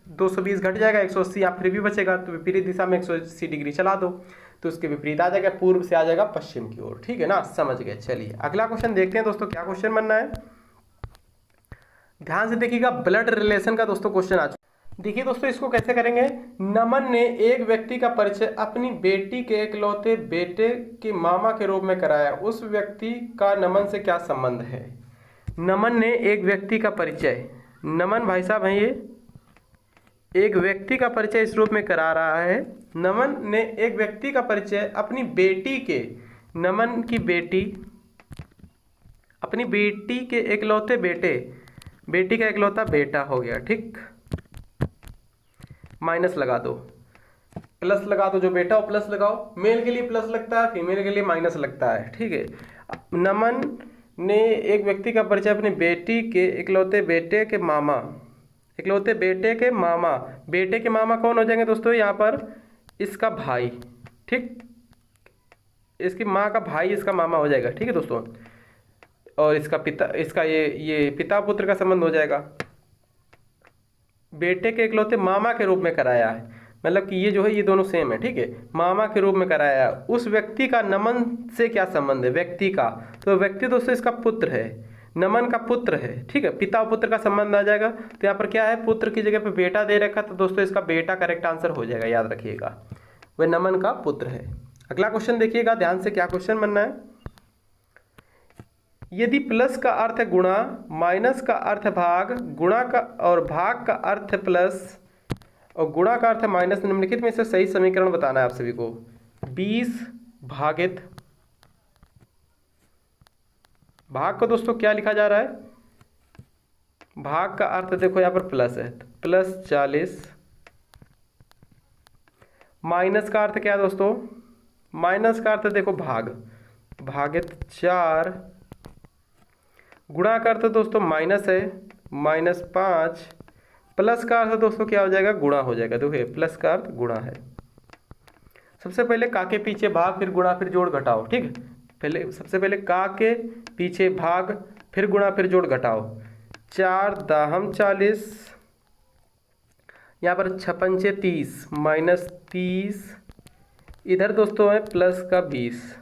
220 घट जाएगा, 180 यहाँ फिर भी बचेगा, तो विपरीत दिशा में 180 डिग्री चला दो, तो उसके विपरीत आ जाएगा, पूर्व से आ जाएगा पश्चिम की ओर। ठीक है ना, समझ गए। चलिए अगला क्वेश्चन देखते हैं दोस्तों, क्या क्वेश्चन बनना है, ध्यान से देखिएगा। ब्लड रिलेशन का दोस्तों क्वेश्चन आ चुका। देखिए दोस्तों, इसको कैसे करेंगे। नमन ने एक व्यक्ति का परिचय अपनी बेटी के इकलौते बेटे के मामा के रूप में कराया, उस व्यक्ति का नमन से क्या संबंध है। नमन ने एक व्यक्ति का परिचय, नमन भाई साहब हैं, ये एक व्यक्ति का परिचय इस रूप में करा रहा है। नमन ने एक व्यक्ति का परिचय अपनी बेटी के, नमन की बेटी अपनी बेटी के इकलौते बेटे, बेटी का इकलौता बेटा हो गया। ठीक, माइनस लगा दो, प्लस लगा दो, जो बेटा हो प्लस लगाओ, मेल के लिए प्लस लगता है, फीमेल के लिए माइनस लगता है। ठीक है, नमन ने एक व्यक्ति का परिचय अपनी बेटी के इकलौते बेटे के मामा, इकलौते बेटे के मामा, बेटे के मामा कौन हो जाएंगे दोस्तों, यहाँ पर इसका भाई। ठीक, इसकी माँ का भाई इसका मामा हो जाएगा। ठीक है दोस्तों, और इसका पिता, इसका ये पिता पुत्र का संबंध हो जाएगा। बेटे के इकलौते मामा के रूप में कराया है, मतलब कि ये जो है ये दोनों सेम है, ठीक है, मामा के रूप में कराया है। उस व्यक्ति का नमन से क्या संबंध है, व्यक्ति का, तो व्यक्ति दोस्तों इसका पुत्र है, नमन का पुत्र है, ठीक है, पिता और पुत्र का संबंध आ जाएगा। तो यहाँ पर क्या है, पुत्र की जगह पे बेटा दे रखा, तो दोस्तों इसका बेटा करेक्ट आंसर हो जाएगा, याद रखिएगा, वह नमन का पुत्र है। अगला क्वेश्चन देखिएगा ध्यान से, क्या क्वेश्चन बनना है। यदि प्लस का अर्थ है गुणा, माइनस का अर्थ है भाग, गुणा का और भाग का अर्थ है प्लस और गुणा का अर्थ है माइनस, निम्नलिखित में से सही समीकरण बताना है आप सभी को। 20 भागित, भाग को दोस्तों क्या लिखा जा रहा है, भाग का अर्थ देखो यहाँ पर प्लस है, तो प्लस 40, माइनस का अर्थ क्या है दोस्तों, माइनस का अर्थ देखो भाग, भागित 4, गुणा का अर्थ दोस्तों माइनस है, -5, प्लस का अर्थ दोस्तों क्या हो जाएगा, गुणा हो जाएगा। देखो प्लस का अर्थ गुणा है। सबसे पहले का के पीछे भाग, फिर गुणा, फिर जोड़ घटाओ, ठीक है, पहले सबसे पहले का के पीछे भाग, फिर गुणा, फिर जोड़ घटाओ। 4 दाहम 40, यहाँ पर 56 30, -30, इधर दोस्तों है प्लस का 20,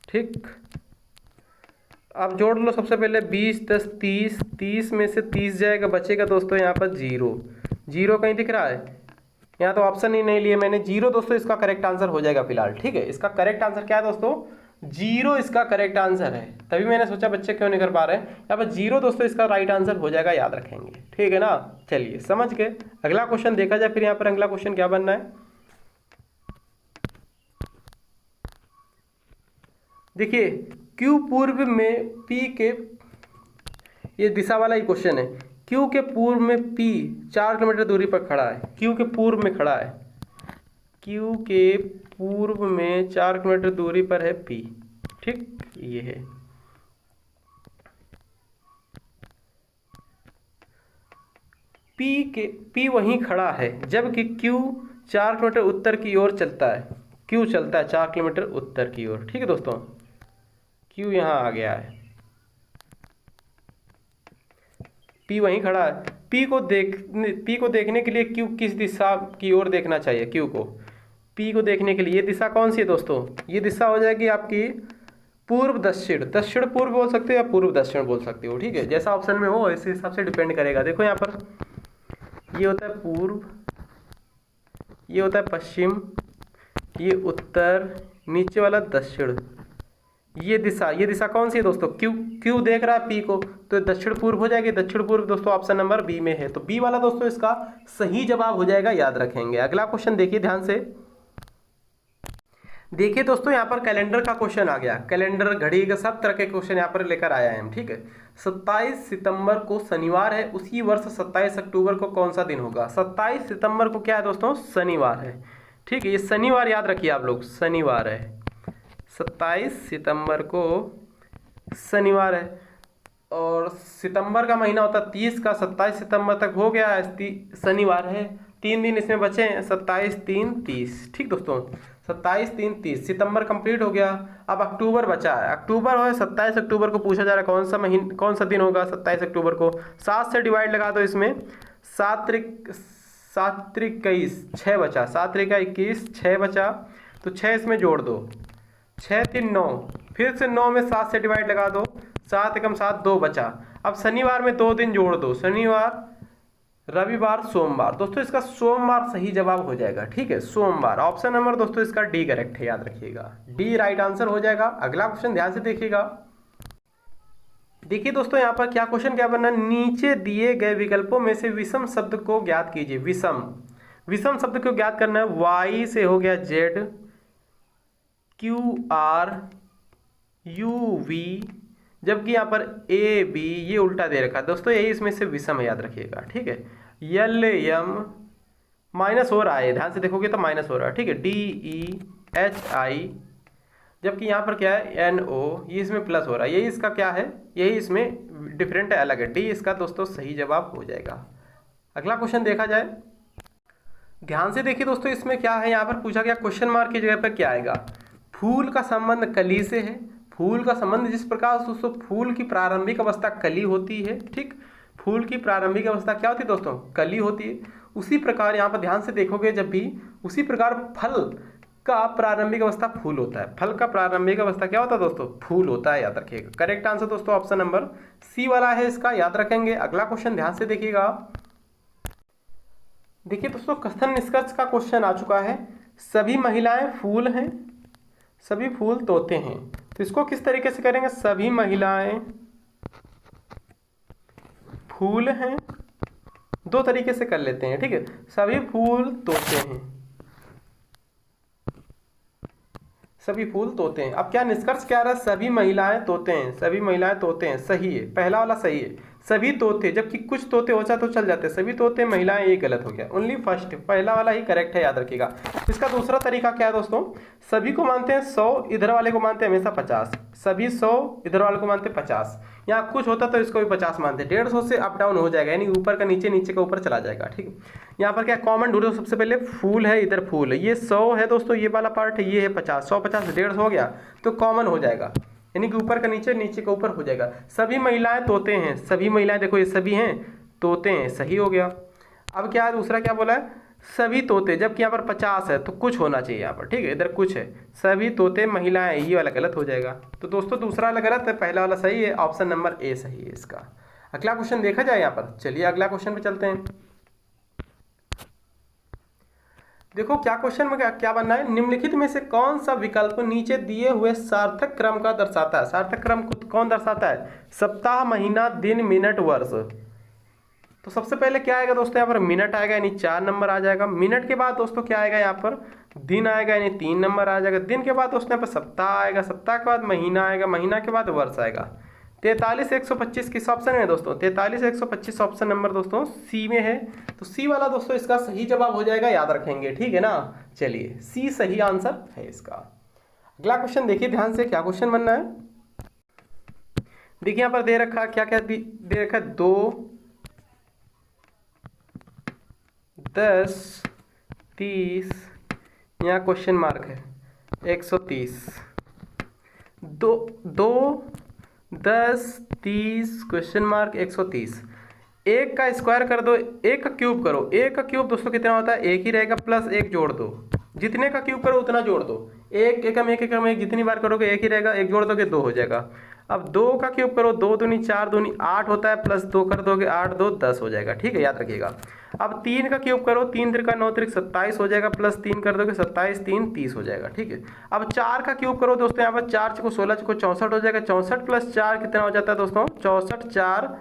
ठीक। अब जोड़ लो, सबसे पहले 20 10 30, 30 में से 30 जाएगा, बचेगा दोस्तों यहाँ पर 0, 0 कहीं दिख रहा है, यहाँ तो ऑप्शन ही नहीं लिए मैंने, 0 दोस्तों इसका करेक्ट आंसर हो जाएगा फिलहाल, ठीक है। इसका करेक्ट आंसर क्या है दोस्तों, 0 इसका करेक्ट आंसर है, तभी मैंने सोचा बच्चे क्यों नहीं कर पा रहे हैं, यहाँ पर 0 दोस्तों इसका राइट आंसर हो जाएगा, याद रखेंगे, ठीक है ना। चलिए समझ गए। अगला क्वेश्चन देखा जाए, फिर यहाँ पर अगला क्वेश्चन क्या बनना है, देखिए Q पूर्व में P के, ये दिशा वाला ही क्वेश्चन है, Q के पूर्व में P 4 किलोमीटर दूरी पर खड़ा है, Q के पूर्व में खड़ा है, Q के पूर्व में 4 किलोमीटर दूरी पर है P, ठीक, ये है। P वहीं खड़ा है, जबकि Q 4 किलोमीटर उत्तर की ओर चलता है, Q चलता है 4 किलोमीटर उत्तर की ओर, ठीक है दोस्तों, Q यहाँ आ गया है, P वहीं खड़ा है। P को देखने के लिए Q किस दिशा की ओर देखना चाहिए, Q को, P को देखने के लिए ये दिशा कौन सी है दोस्तों, ये दिशा हो जाएगी आपकी पूर्व दक्षिण, दक्षिण पूर्व बोल सकते हो या पूर्व दक्षिण बोल सकते हो, ठीक है, जैसा ऑप्शन में हो इस हिसाब से डिपेंड करेगा। देखो यहाँ पर ये होता है पूर्व, ये होता है पश्चिम, ये उत्तर, नीचे वाला दक्षिण, ये दिशा कौन सी है दोस्तों, क्यू देख रहा है P को, तो दक्षिण पूर्व हो जाएगी, दक्षिण पूर्व दोस्तों ऑप्शन नंबर बी में है, तो बी वाला दोस्तों इसका सही जवाब हो जाएगा, याद रखेंगे। अगला क्वेश्चन देखिए ध्यान से, देखिए दोस्तों यहाँ पर कैलेंडर का क्वेश्चन आ गया, कैलेंडर, घड़ी का सब तरह के क्वेश्चन यहाँ पर लेकर आया है हम, ठीक है। 27 सितंबर को शनिवार है, उसी वर्ष 27 अक्टूबर को कौन सा दिन होगा, 27 सितंबर को क्या है दोस्तों, शनिवार है, ठीक है, ये शनिवार याद रखिए आप लोग, शनिवार है, 27 सितंबर को शनिवार है, और सितंबर का महीना होता है 30 का, 27 सितंबर तक हो गया है, शनिवार है, 3 दिन इसमें बचे हैं, 27 3 30, ठीक दोस्तों, 27 3 30 सितंबर कंप्लीट हो गया। अब अक्टूबर बचा है, अक्टूबर है, 27 अक्टूबर को पूछा जा रहा है कौन सा महीना, कौन सा दिन होगा 27 अक्टूबर को, 7 से डिवाइड लगा दो इसमें, 7 त्रिक 21, 6 बचा, 7 त्रिक 21, 6 बचा, तो 6 इसमें जोड़ दो, 6 3 9, फिर से 9 में 7 से डिवाइड लगा दो, 7 एकम 7, 2 बचा। अब शनिवार में 2 दिन जोड़ दो, शनिवार रविवार सोमवार, दोस्तों इसका सोमवार सही जवाब हो जाएगा, ठीक है, सोमवार, ऑप्शन नंबर दोस्तों इसका डी करेक्ट है, याद रखिएगा, डी राइट आंसर हो जाएगा। अगला क्वेश्चन ध्यान से देखिएगा, देखिए दोस्तों यहाँ पर क्या क्वेश्चन क्या बनना, नीचे दिए गए विकल्पों में से विषम शब्द को ज्ञात कीजिए, विषम शब्द को ज्ञात करना है, वाई से हो गया Z, Q R U V, जबकि यहाँ पर ए बी ये उल्टा दे रखा है दोस्तों, यही इसमें से विषम है, याद रखिएगा, ठीक है। एल एम माइनस हो रहा है, ध्यान से देखोगे तो माइनस हो रहा है, ठीक है, डी ई एच आई, जबकि यहाँ पर क्या है एन ओ, ये इसमें प्लस हो रहा है, यही इसका क्या है, यही इसमें डिफरेंट है, अलग है, डी इसका दोस्तों सही जवाब हो जाएगा। अगला क्वेश्चन देखा जाए, ध्यान से देखिए दोस्तों, इसमें क्या है, यहाँ पर पूछा गया क्वेश्चन मार्क की जगह पर क्या आएगा, फूल का संबंध कली से है, फूल का संबंध जिस प्रकार दोस्तों फूल की प्रारंभिक अवस्था कली होती है, ठीक, फूल की प्रारंभिक अवस्था क्या होती है दोस्तों? कली होती है। उसी प्रकार यहाँ पर ध्यान से देखोगे जब भी, उसी प्रकार फल का प्रारंभिक अवस्था फूल होता है। फल का प्रारंभिक अवस्था क्या होता है दोस्तों? फूल होता है, याद रखिएगा। करेक्ट आंसर दोस्तों ऑप्शन नंबर सी वाला है इसका, याद रखेंगे। अगला क्वेश्चन ध्यान से देखिएगा। देखिए दोस्तों, कथन निष्कर्ष का क्वेश्चन आ चुका है। सभी महिलाएं फूल हैं, सभी फूल तोते हैं। तो इसको किस तरीके से करेंगे? सभी महिलाएं फूल हैं, दो तरीके से कर लेते हैं, ठीक है। सभी फूल तोते हैं, सभी फूल तोते हैं। अब क्या निष्कर्ष क्या रहा? सभी महिलाएं तोते हैं, सभी महिलाएं तोते हैं, सही है, पहला वाला सही है। सभी तोते, जबकि कुछ तोते हो जाए तो चल जाते हैं, सभी तोते महिलाएं, ये गलत हो गया। ओनली फर्स्ट, पहला वाला ही करेक्ट है, याद रखिएगा। इसका दूसरा तरीका क्या है दोस्तों? सभी को मानते हैं 100, इधर वाले को मानते हैं हमेशा 50। सभी 100, इधर वाले को मानते हैं 50। यहाँ कुछ होता तो इसको भी 50 मानते हैं। 150 से अप डाउन हो जाएगा, यानी ऊपर का नीचे, नीचे का ऊपर चला जाएगा, ठीक है। यहाँ पर क्या कॉमन ढूंढो? सबसे पहले फूल है, इधर फूल है, ये 100 है दोस्तों, ये वाला पार्ट है, ये है 50। 100 50 150 हो गया, तो कॉमन हो जाएगा, यानी कि ऊपर का नीचे, नीचे का ऊपर हो जाएगा। सभी महिलाएं तोते हैं, सभी महिलाएं, देखो ये सभी हैं, तोते हैं, सही हो गया। अब क्या है दूसरा, क्या बोला है? सभी तोते, जबकि यहाँ पर 50 है तो कुछ होना चाहिए यहाँ पर, ठीक है, इधर कुछ है। सभी तोते महिलाएं, ये वाला गलत हो जाएगा। तो दोस्तों दूसरा वाला गलत है, पहला वाला सही है, ऑप्शन नंबर ए सही है इसका। अगला क्वेश्चन देखा जाए यहाँ पर। चलिए अगला क्वेश्चन पे चलते हैं। देखो क्या क्वेश्चन में क्या बनना है? निम्नलिखित में से कौन सा विकल्प नीचे दिए हुए सार्थक क्रम का दर्शाता है? सार्थक क्रम को कौन दर्शाता है? सप्ताह, महीना, दिन, मिनट, वर्ष। तो सबसे पहले क्या आएगा दोस्तों? यहाँ पर मिनट आएगा, यानी 4 नंबर आ जाएगा। मिनट के बाद दोस्तों क्या आएगा? यहाँ पर दिन आएगा, यानी 3 नंबर आ जाएगा। दिन के बाद दोस्तों यहाँ पर सप्ताह आएगा, सप्ताह के बाद महीना आएगा, महीना के बाद वर्ष आएगा। 43 125 किस ऑप्शन में है दोस्तों? 43 125 ऑप्शन नंबर दोस्तों सी में है। तो सी वाला दोस्तों इसका सही जवाब हो जाएगा, याद रखेंगे, ठीक है ना। चलिए सी सही आंसर है इसका। अगला क्वेश्चन देखिए ध्यान से, क्या क्वेश्चन बनना है। देखिए यहाँ पर दे रखा, क्या क्या दे रखा है? 2 10 30, यहाँ क्वेश्चन मार्क है 130। 2 10 30 क्वेश्चन मार्क 130। एक का स्क्वायर कर दो, एक का क्यूब करो। एक का क्यूब दोस्तों कितना होता है? एक ही रहेगा, प्लस एक जोड़ दो। जितने का क्यूब करो उतना जोड़ दो। एक एकम एक एकम एक, जितनी बार करोगे एक ही रहेगा, एक जोड़ दोगे 2 हो जाएगा। अब 2 का क्यूब करो, 2 दूनी 4 दूनी 8 होता है, प्लस 2 कर दोगे 8 2 10 हो जाएगा, ठीक है, याद रखिएगा। अब 3 का क्यूब करो, 3 3 9 3 27 हो जाएगा, प्लस 3 कर दोगे 27 3 30 हो जाएगा, ठीक है। अब 4 का क्यूब करो दोस्तों, यहाँ पर 4 को 16 को 64 हो जाएगा। 64 प्लस 4 कितना हो जाता है दोस्तों? 64 4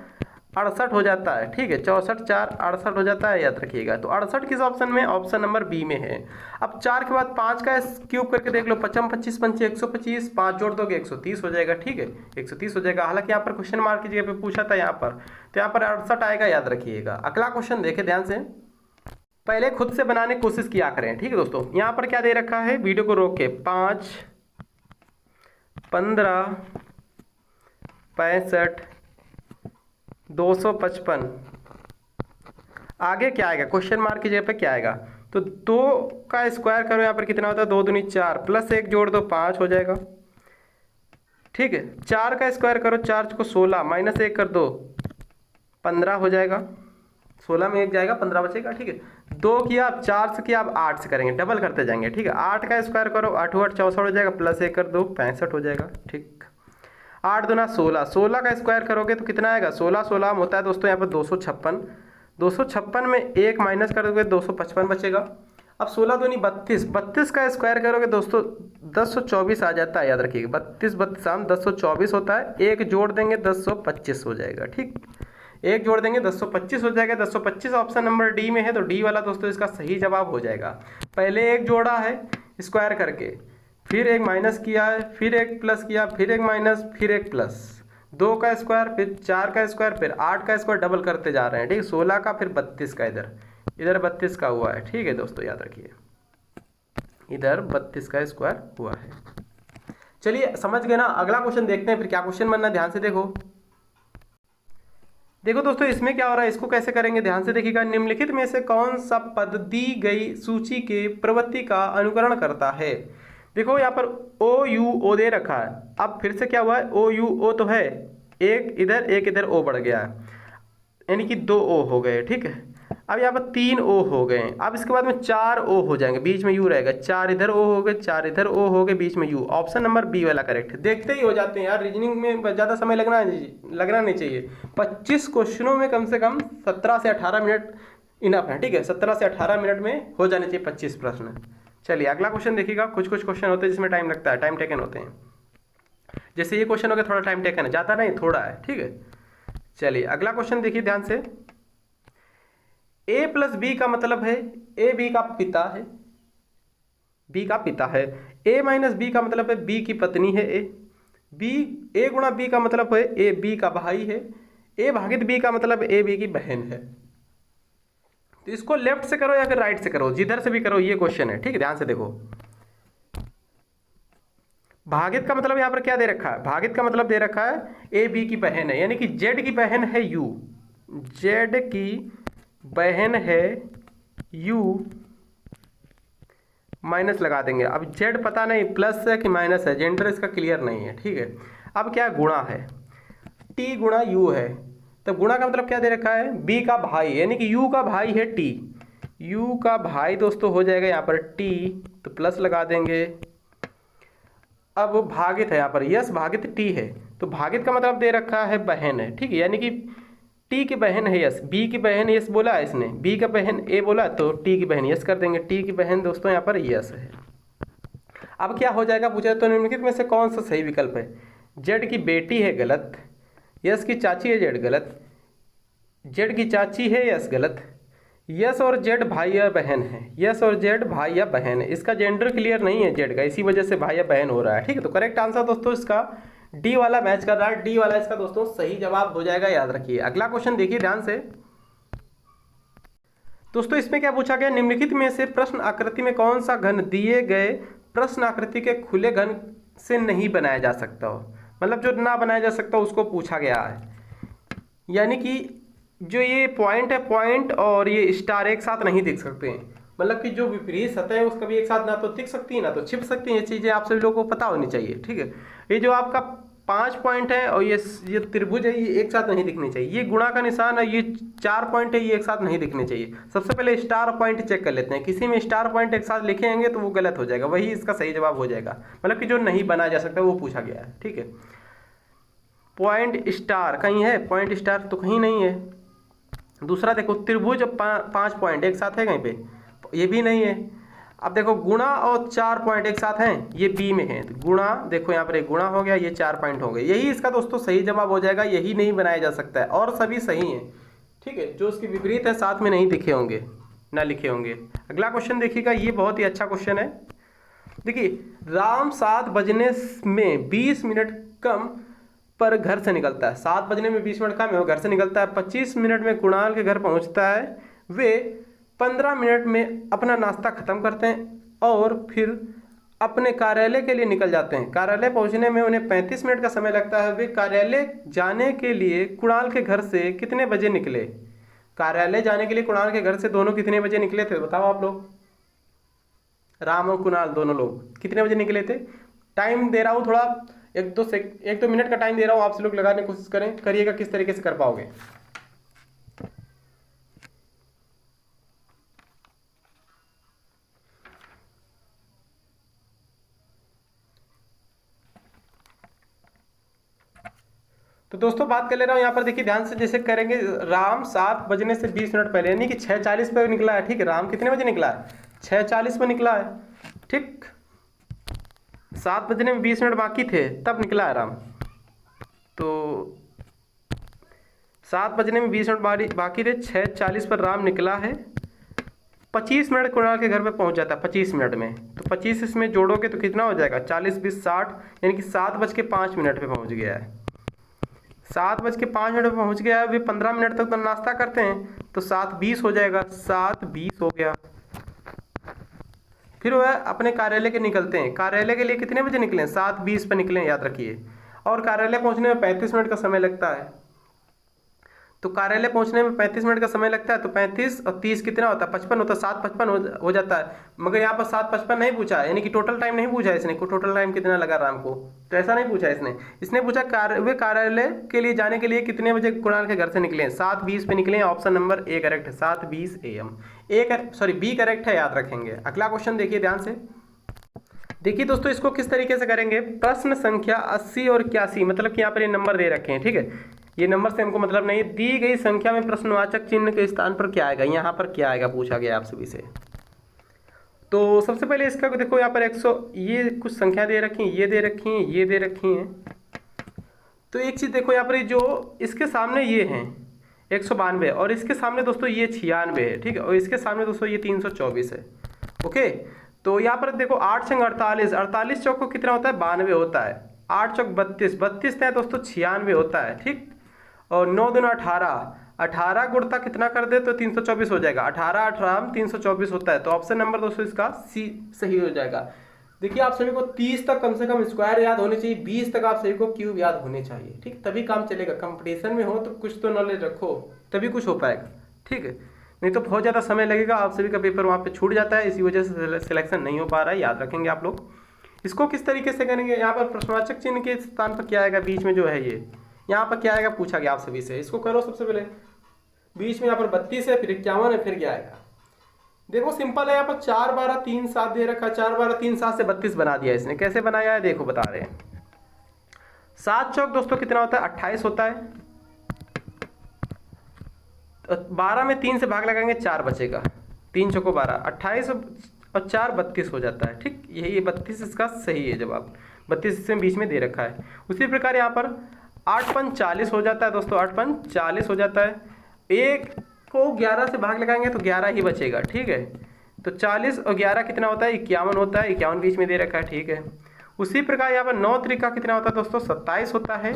68 हो जाता है, ठीक है। 64 4 68 हो जाता है, याद रखिएगा। तो 68 किस ऑप्शन में? ऑप्शन नंबर बी में है। अब 4 के बाद 5 का क्यूब करके देख लो, 55 25 पंचे 125, 5 जोड़ दोगे 130 हो जाएगा, ठीक है, 130 हो जाएगा। हालांकि यहाँ पर क्वेश्चन मार्क की जगह पे पूछा था यहाँ पर, तो यहाँ पर 68 आएगा, याद रखिएगा। अगला क्वेश्चन देखे ध्यान से, पहले खुद से बनाने की कोशिश किया करें, ठीक है दोस्तों। यहाँ पर क्या दे रखा है? वीडियो को रोक के 5 15 65 255, आगे क्या आएगा? क्वेश्चन मार्क की जगह पे क्या आएगा? तो 2 का स्क्वायर करो, यहाँ पर कितना होता है? 2 दूनी 4, प्लस 1 जोड़ दो 5 हो जाएगा, ठीक है। 4 का स्क्वायर करो, 4 को 16, माइनस 1 कर दो 15 हो जाएगा। 16 में 1 जाएगा, 15 बचेगा, ठीक है। 2 किया, अब 4 से किया, अब 8 से करेंगे, डबल करते जाएंगे, ठीक है। 8 का स्क्वायर करो, 8 8 64 हो जाएगा, प्लस 1 कर दो 65 हो जाएगा, ठीक। 8 दूना 16, 16 का स्क्वायर करोगे तो कितना आएगा? 16 16 होता है दोस्तों यहाँ पर 256। 256 में 1 माइनस कर दोगे 255 बचेगा। अब 16 दूनी 32, 32 का स्क्वायर करोगे दोस्तों 1024 आ जाता है, याद रखिएगा। 32 32 1024 होता है, 1 जोड़ देंगे 1025 हो जाएगा, ठीक। 1 जोड़ देंगे 1025 हो जाएगा। 1025 ऑप्शन नंबर डी में है, तो डी वाला दोस्तों इसका सही जवाब हो जाएगा। पहले 1 जोड़ा है स्क्वायर करके, फिर 1 माइनस किया है, फिर 1 प्लस किया, फिर 1 माइनस, फिर 1 प्लस। 2 का स्क्वायर, फिर 4 का स्क्वायर, फिर 8 का स्क्वायर, डबल करते जा रहे हैं, ठीक है। 16 का, फिर 32 का, इधर 32 का हुआ है, ठीक है दोस्तों, याद रखिए, इधर 32 का स्क्वायर हुआ है। चलिए समझ गए ना। अगला क्वेश्चन देखते हैं फिर क्या क्वेश्चन बनना है, ध्यान से देखो। देखो दोस्तों इसमें क्या हो रहा है, इसको कैसे करेंगे, ध्यान से देखिएगा। निम्नलिखित में से कौन सा पद दी गई सूची के प्रवृत्ति का अनुकरण करता है? देखो यहाँ पर ओ यू ओ दे रखा है। अब फिर से क्या हुआ है? ओ यू ओ तो है, एक इधर ओ बढ़ गया है। यानी कि 2 ओ हो गए, ठीक है। अब यहाँ पर 3 ओ हो गए। अब इसके बाद में 4 ओ हो जाएंगे, बीच में यू रहेगा, 4 इधर ओ हो गए, 4 इधर ओ हो गए, बीच में यू। ऑप्शन नंबर बी वाला करेक्ट है। देखते ही हो जाते हैं यार, रीजनिंग में ज़्यादा समय लगना नहीं चाहिए। 25 क्वेश्चनों में कम से कम 17 से 18 मिनट इनफ है, ठीक है। 17 से 18 मिनट में हो जाने चाहिए 25 प्रश्न। चलिए अगला क्वेश्चन देखिएगा। कुछ क्वेश्चन होते हैं जिसमें टाइम लगता है, टाइम टेकन होते हैं। जैसे ये क्वेश्चन हो गया, थोड़ा टाइम टेकन है, ज़्यादा नहीं थोड़ा है, ठीक है। चलिए अगला क्वेश्चन देखिए ध्यान से। ए प्लस बी का मतलब है ए बी का पिता है, बी का पिता है। ए माइनस बी का मतलब है बी की पत्नी है ए। बी ए गुणा बी का मतलब है ए बी का भाई है। ए भागित बी का मतलब ए बी की बहन है। तो इसको लेफ्ट से करो या फिर राइट से करो, जिधर से भी करो, ये क्वेश्चन है, ठीक है। ध्यान से देखो, भागित का मतलब यहां पर क्या दे रखा है, भागित का मतलब दे रखा है ए बी की बहन है, यानी कि जेड की बहन है यू, जेड की बहन है यू, माइनस लगा देंगे। अब जेड पता नहीं प्लस है कि माइनस है, जेंडर इसका क्लियर नहीं है, ठीक है। अब क्या गुणा है, टी गुणा यू है। तो गुणा का मतलब क्या दे रखा है, बी का भाई, यानी कि यू का भाई है टी, यू का भाई दोस्तों हो जाएगा यहाँ पर टी, तो प्लस लगा देंगे। अब भागित है यहाँ पर, यस भागित टी है, तो भागित का मतलब दे रखा है बहन है, ठीक है। यानी कि टी की बहन है यस, बी की बहन यस बोला है इसने, बी का बहन ए बोला, तो टी की बहन यस कर देंगे। टी की बहन दोस्तों यहाँ पर यस है। अब क्या हो जाएगा पूछा, तो निम्नलिखित में से कौन सा सही विकल्प है। जेड की बेटी है गलत, यस की चाची है जेड गलत, जेड की चाची है यस गलत, यस और जेड भाई या बहन है, यस और जेड भाई या बहन है। इसका जेंडर क्लियर नहीं है जेड का, इसी वजह से भाई या बहन हो रहा है, ठीक है। तो करेक्ट आंसर दोस्तों इसका डी वाला मैच कर रहा है, डी वाला इसका दोस्तों सही जवाब हो जाएगा, याद रखिए। अगला क्वेश्चन देखिए ध्यान से दोस्तों। इसमें क्या पूछा गया, निम्नलिखित में से प्रश्न आकृति में कौन सा घन दिए गए प्रश्न आकृति के खुले घन से नहीं बनाया जा सकता हो, मतलब जो ना बनाया जा सकता उसको पूछा गया है। यानी कि जो ये पॉइंट है, पॉइंट और ये स्टार एक साथ नहीं दिख सकते हैं, मतलब कि जो विपरीत सतह है उसका भी एक साथ ना तो दिख सकती है ना तो छिप सकती है। ये चीज़ें आप सभी लोगों को पता होनी चाहिए, ठीक है। ये जो आपका 5 पॉइंट है और ये त्रिभुज है, ये एक साथ नहीं दिखने चाहिए। ये गुणा का निशान है, ये 4 पॉइंट है, ये एक साथ नहीं दिखने चाहिए। सबसे पहले स्टार पॉइंट चेक कर लेते हैं, किसी में स्टार पॉइंट एक साथ लिखेंगे तो वो गलत हो जाएगा, वही इसका सही जवाब हो जाएगा। मतलब कि जो नहीं बनाया जा सकता वो पूछा गया है, ठीक है। पॉइंट स्टार कहीं है, पॉइंट स्टार तो कहीं नहीं है। दूसरा देखो त्रिभुज 5 पॉइंट एक साथ है कहीं पे, ये भी नहीं है। अब देखो गुणा और 4 पॉइंट एक साथ हैं, ये बी में है, तो गुणा देखो यहाँ पर एक गुणा हो गया, ये 4 पॉइंट हो गए, यही इसका दोस्तों सही जवाब हो जाएगा। यही नहीं बनाया जा सकता है और सभी सही हैं, ठीक है। जो उसके विपरीत है साथ में नहीं दिखे होंगे, ना लिखे होंगे। अगला क्वेश्चन देखिएगा, ये बहुत ही अच्छा क्वेश्चन है। देखिए राम 7 बजने में 20 मिनट कम पर घर से निकलता है, 7 बजने में 20 मिनट कम है, वो घर से निकलता है। 25 मिनट में कुणाल के घर पहुंचता है। वे 15 मिनट में अपना नाश्ता खत्म करते हैं और फिर अपने कार्यालय के लिए निकल जाते हैं। कार्यालय पहुंचने में उन्हें 35 मिनट का समय लगता है। वे कार्यालय जाने के लिए कुणाल के घर से कितने बजे निकले। कार्यालय जाने के लिए कुणाल के घर से दोनों कितने बजे निकले थे, बताओ आप लोग। राम और कुणाल दोनों लोग कितने बजे निकले थे। टाइम दे रहा हूँ थोड़ा, 1-2 मिनट का टाइम दे रहा हूँ, आपसे लोग लगाने की कोशिश करिएगा किस तरीके से कर पाओगे। तो दोस्तों बात कर ले रहा हूँ यहाँ पर, देखिए ध्यान से जैसे करेंगे। राम 7 बजने से 20 मिनट पहले, यानी कि 6:40 पे निकला है, ठीक है। राम कितने बजे निकला है, 6:40 पे निकला है, ठीक। 7 बजने में 20 मिनट बाकी थे तब निकला है राम। तो 7 बजने में 20 मिनट बाकी थे, 6:40 पर राम निकला है। 25 मिनट कुणाल के घर पे पहुंच जाता है 25 मिनट में, तो 25 इसमें जोड़ोगे तो कितना हो जाएगा, 40 20 60, यानी कि 7:05 पे पहुंच गया है। 7:05 पे पहुंच गया है। वे 15 मिनट तक तो नाश्ता करते हैं, तो 7:20 हो जाएगा, 7:20 हो गया। फिर वह अपने कार्यालय के निकलते हैं। कार्यालय के लिए कितने बजे निकले, 7:20 पे निकले, याद रखिए। और कार्यालय पहुंचने में 35 मिनट का समय लगता है। तो कार्यालय पहुंचने में 35 मिनट का समय लगता है, तो 35 और 30 कितना होता है, 55 होता है, 7:55 हो जाता है। मगर यहाँ पर 7:55 नहीं पूछा, यानी कि टोटल टाइम नहीं पूछा इसने, टोटल टाइम कितना लगा राम को, तो ऐसा नहीं पूछा इसने पूछा वे कार्यालय के लिए जाने के लिए कितने बजे कुणाल के घर से निकले, 7:20 पे निकले। ऑप्शन नंबर ए करेक्ट है, 7:20 AM। बी करेक्ट है, याद रखेंगे। अगला क्वेश्चन देखिए ध्यान से। देखिए दोस्तों, इसको किस तरीके से करेंगे, प्रश्न संख्या 80 और 81, मतलब कि यहाँ पर ये नंबर दे रखे हैं, ठीक है। ये नंबर से हमको मतलब नहीं, दी गई संख्या में प्रश्नवाचक चिन्ह के स्थान पर क्या आएगा, यहाँ पर क्या आएगा, पूछा गया आप सभी से। तो सबसे पहले इसका देखो, यहाँ पर 100, ये कुछ संख्या दे रखी हैं, ये दे रखी हैं, ये दे रखी हैं। तो एक चीज़ देखो, यहाँ पर जो इसके सामने ये हैं 192 और इसके सामने दोस्तों ये 96 है, ठीक है, और इसके सामने दोस्तों ये 324 है। ओके, तो यहाँ पर देखो 8 छंग 48, 48 चौक को कितना होता है, 92 होता है। 8 चौक 32, 32 है दोस्तों 96 होता है, ठीक। और 9 दूना 18, 18 गुणता कितना कर दे तो 324 हो जाएगा। 18 18 324 होता है। तो ऑप्शन नंबर दोस्तों इसका सी सही हो जाएगा। देखिए आप सभी को 30 तक कम से कम स्क्वायर याद होने चाहिए, 20 तक आप सभी को क्यूब याद होने चाहिए, ठीक, तभी काम चलेगा। कंपटीशन में हो तो कुछ तो नॉलेज रखो, तभी कुछ हो पाएगा, ठीक है, नहीं तो बहुत ज़्यादा समय लगेगा, आप सभी का पेपर वहाँ पे छूट जाता है, इसी वजह से सिलेक्शन नहीं हो पा रहा है, याद रखेंगे आप लोग। इसको किस तरीके से करेंगे, यहाँ पर प्रश्नवाचक चिन्ह के स्थान पर क्या आएगा, बीच में जो है ये, यहाँ पर क्या आएगा, पूछा गया आप सभी से। इसको करो सबसे पहले, बीच में यहाँ पर 32 है, फिर 51 है, फिर क्या आएगा। देखो सिंपल है, यहाँ पर 4 12 3 7 दे रखा, 4 12 3 7 से 32 बना दिया इसने। कैसे बनाया है देखो, बता रहे हैं। 7 चौक दोस्तों कितना होता है, 28 होता है। 12 में 3 से भाग लगाएंगे 4 बचेगा, 3 चौको 12, 28 और 4 32 हो जाता है, ठीक। यही 32 इसका सही है जवाब, 32 इसमें बीच में दे रखा है। उसी प्रकार यहाँ पर 8 5 40 हो जाता है दोस्तों, 8 5 40 हो जाता है। 1 को 11 से भाग लगाएंगे तो 11 ही बचेगा, ठीक है। तो 40 और 11 कितना होता है, 51 होता है, 51 बीच में दे रखा है, ठीक है। उसी प्रकार यहाँ पर 9 त्रिका कितना होता है दोस्तों, 27 होता है।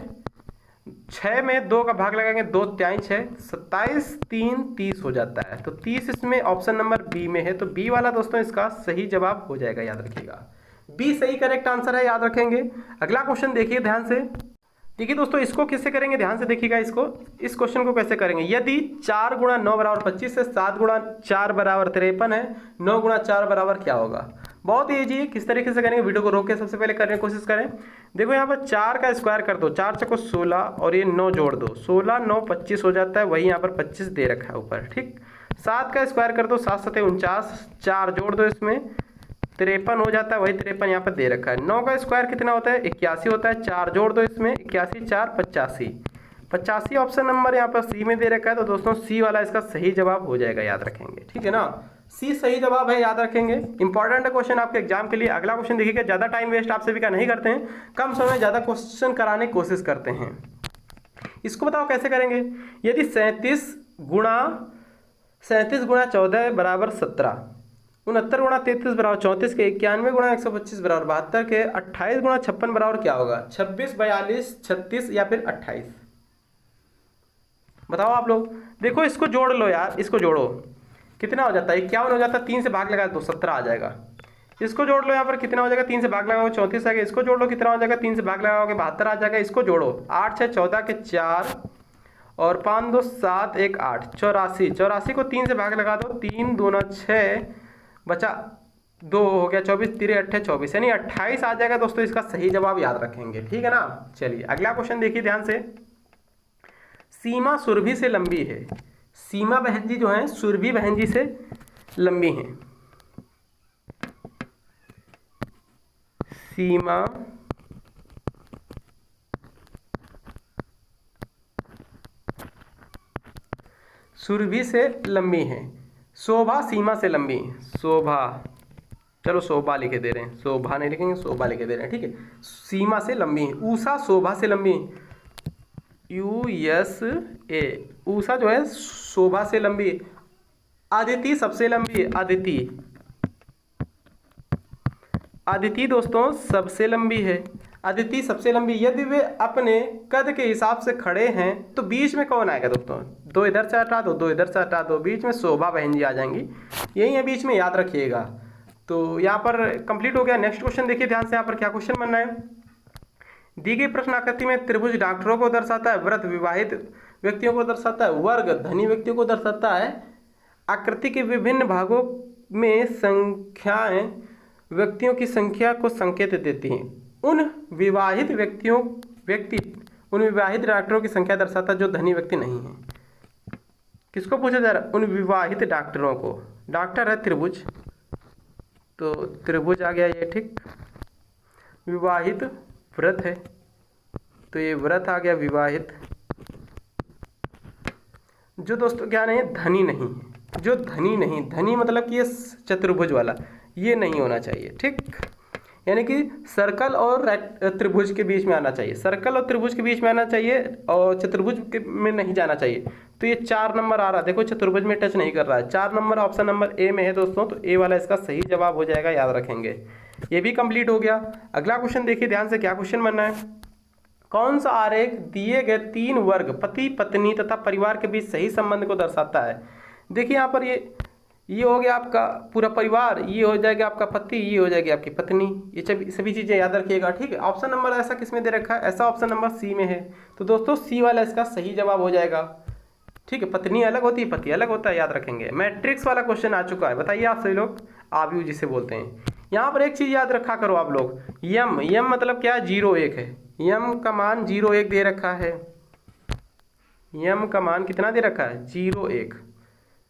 6 में 2 का भाग लगाएंगे, 2 3 6, 27 3 30 हो जाता है। तो 30 इसमें ऑप्शन नंबर बी में है, तो बी वाला दोस्तों इसका सही जवाब हो जाएगा, याद रखिएगा। बी सही करेक्ट आंसर है, याद रखेंगे। अगला क्वेश्चन देखिए ध्यान से। देखिए दोस्तों, इसको किससे करेंगे, ध्यान से देखिएगा। इस क्वेश्चन को कैसे करेंगे, यदि 4 गुणा 9 बराबर 25 है, 7 गुणा 4 बराबर 53 है, 9 गुणा 4 बराबर क्या होगा। बहुत ईजी है, किस तरीके से करेंगे, वीडियो को रोक के सबसे पहले करने की कोशिश करें। देखो यहाँ पर 4 का स्क्वायर कर दो, 4 चौको 16 और ये 9 जोड़ दो, 16 9 25 हो जाता है, वही यहाँ पर 25 दे रखा है ऊपर, ठीक। 7 का स्क्वायर कर दो, 7 7 49, 4 जोड़ दो इसमें 53 हो जाता है, वही 53 यहाँ पर दे रखा है। 9 का स्क्वायर कितना होता है, 81 होता है, 4 जोड़ दो इसमें 81 4 85, 85 ऑप्शन नंबर यहाँ पर सी में दे रखा है। तो दोस्तों सी वाला इसका सही जवाब हो जाएगा, याद रखेंगे, ठीक है ना। सी सही जवाब है, याद रखेंगे। इंपॉर्टेंट है क्वेश्चन आपके एग्जाम के लिए। अगला क्वेश्चन देखिएगा, ज़्यादा टाइम वेस्ट आप सभी का नहीं करते हैं, कम समय में ज़्यादा क्वेश्चन कराने की कोशिश करते हैं। इसको बताओ कैसे करेंगे। यदि 37 गुणा 14 बराबर 17, 69 गुणा 33 बराबर 34 के 91 गुणा 125 बराबर 72 के 28 गुणा 56 बराबर क्या होगा, 26 42 36 या फिर 28। बताओ आप लोग। देखो इसको जोड़ लो यार, इसको जोड़ो, कितना हो जाता है, 51 हो जाता है, 3 से भाग लगा दो 17 आ जाएगा। इसको जोड़ लो, यहाँ पर कितना हो जाएगा, 3 से भाग लगाओगे 34 आ गया। इसको जोड़ लो, कितना हो जाएगा, 3 से भाग लगाओगे 72 आ जाएगा। इसको जोड़ो, 8 6 14 के 4 और 5 2 7 1 8, 84, 84 को 3 से भाग लगा दो, 3 दूना 6 बचा 2 हो गया, 24 3 8 24, यानी 28 आ जाएगा दोस्तों इसका सही जवाब, याद रखेंगे, ठीक है ना। चलिए अगला क्वेश्चन देखिए ध्यान से। सीमा सुरभि से लंबी है, सीमा बहन जी जो है सुरभि बहन जी से लंबी हैं। सीमा सुरभि से लंबी है, शोभा सीमा से लंबी, शोभा, चलो शोभा लिखे दे रहे हैं, शोभा नहीं लिखेंगे, शोभा लिखे दे रहे हैं, ठीक है। सीमा से लंबी है, उषा शोभा से लंबी, USA, उषा जो है शोभा से लंबी। अदिति सबसे लंबी, अदिति दोस्तों सबसे लंबी है, अदिति सबसे लंबी। यदि वे अपने कद के हिसाब से खड़े हैं तो बीच में कौन आएगा दोस्तों, 2 इधर से हटा दो, 2 इधर से हटा दो, बीच में शोभा बहन जी आ जाएंगी, यही है बीच में, याद रखिएगा। तो यहाँ पर कंप्लीट हो गया। नेक्स्ट क्वेश्चन देखिए ध्यान से, यहाँ पर क्या क्वेश्चन बनना है। दी गई प्रश्न आकृति में त्रिभुज डॉक्टरों को दर्शाता है, वृत्त विवाहित व्यक्तियों को दर्शाता है। वर्ग धनी व्यक्तियों को दर्शाता है। आकृति के विभिन्न भागों में संख्याएं व्यक्तियों की संख्या को संकेत देती हैं। उन विवाहित डॉक्टरों की संख्या दर्शाता है जो धनी व्यक्ति नहीं है। किसको पूछा जा रहा है? उन विवाहित डॉक्टरों को। डॉक्टर है त्रिभुज, तो त्रिभुज आ गया ये, ठीक। विवाहित व्रत है, तो ये व्रत आ गया विवाहित। जो दोस्तों क्या नहीं है? धनी नहीं है। जो धनी नहीं, धनी मतलब कि ये चतुर्भुज वाला, ये नहीं होना चाहिए, ठीक। यानी कि सर्कल और त्रिभुज के बीच में आना चाहिए, सर्कल और त्रिभुज के बीच में आना चाहिए, और चतुर्भुज में नहीं जाना चाहिए। तो ये 4 नंबर आ रहा है, देखो चतुर्भुज में टच नहीं कर रहा है। 4 नंबर ऑप्शन नंबर ए में है दोस्तों, तो ए वाला इसका सही जवाब हो जाएगा, याद रखेंगे। ये भी कंप्लीट हो गया। अगला क्वेश्चन देखिए ध्यान से, क्या क्वेश्चन बनना है। कौन सा आरेख दिए गए 3 वर्ग पति पत्नी तथा परिवार के बीच सही संबंध को दर्शाता है? देखिए यहाँ पर ये हो गया आपका पूरा परिवार, ये हो जाएगा आपका पति, ये हो जाएगी आपकी पत्नी। ये सभी चीज़ें याद रखिएगा, ठीक है। ऑप्शन नंबर ऐसा किसमें दे रखा है? ऐसा ऑप्शन नंबर सी में है, तो दोस्तों सी वाला इसका सही जवाब हो जाएगा, ठीक है। पत्नी अलग होती है, पति अलग होता है, याद रखेंगे। मैट्रिक्स वाला क्वेश्चन आ चुका है, बताइए आप सभी लोग, आव्यूह जिसे बोलते हैं। यहाँ पर एक चीज़ याद रखा करो आप लोग, यम मतलब क्या? 0 1 है। यम का मान 0 1 दे रखा है। यम का मान कितना दे रखा है? 0 1।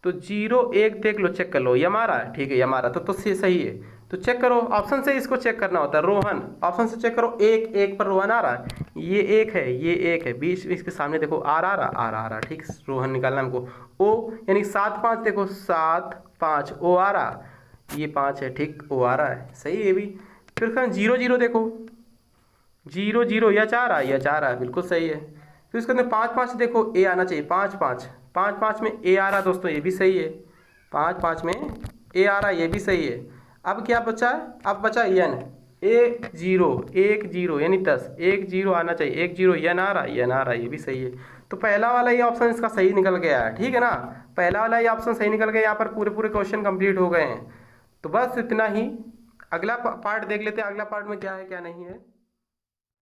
तो 0 1 देख लो, चेक कर लो, यम आ रहा है, ठीक है, यम आ रहा तो सही है। तो चेक करो, ऑप्शन से इसको चेक करना होता है। रोहन, ऑप्शन से चेक करो, 1 1 पर रोहन आ रहा है, ये 1 है, ये 1 है, बीच इसके सामने देखो आर आ रहा, ठीक। रोहन निकालना हमको। ओ यानी 7 5, देखो 7 5, ओ आ रहा, ये 5 है, ठीक, ओ आ रहा है, सही है भी। फिर 0 0 देखो, 0 0 यह 4 आ रहा है, बिल्कुल सही है। फिर इसके अंदर 5 5 देखो, ए आना चाहिए, 5 5 5 5 में ए आ रहा दोस्तों, ये भी सही है। 5 5 में ए आ रहा, ये भी सही है। अब क्या बचा? अब बचा यन, 1 0 1 0 यानी 10, 1 0 आना चाहिए, 1 0 यन आ रहा, ये भी सही है। तो पहला वाला ये ऑप्शन इसका सही निकल गया है, ठीक है ना। पहला वाला ये ऑप्शन सही निकल गया, यहाँ पर पूरे क्वेश्चन कंप्लीट हो गए हैं। तो बस इतना ही। अगला पार्ट देख लेते हैं, अगला पार्ट में क्या है क्या नहीं है।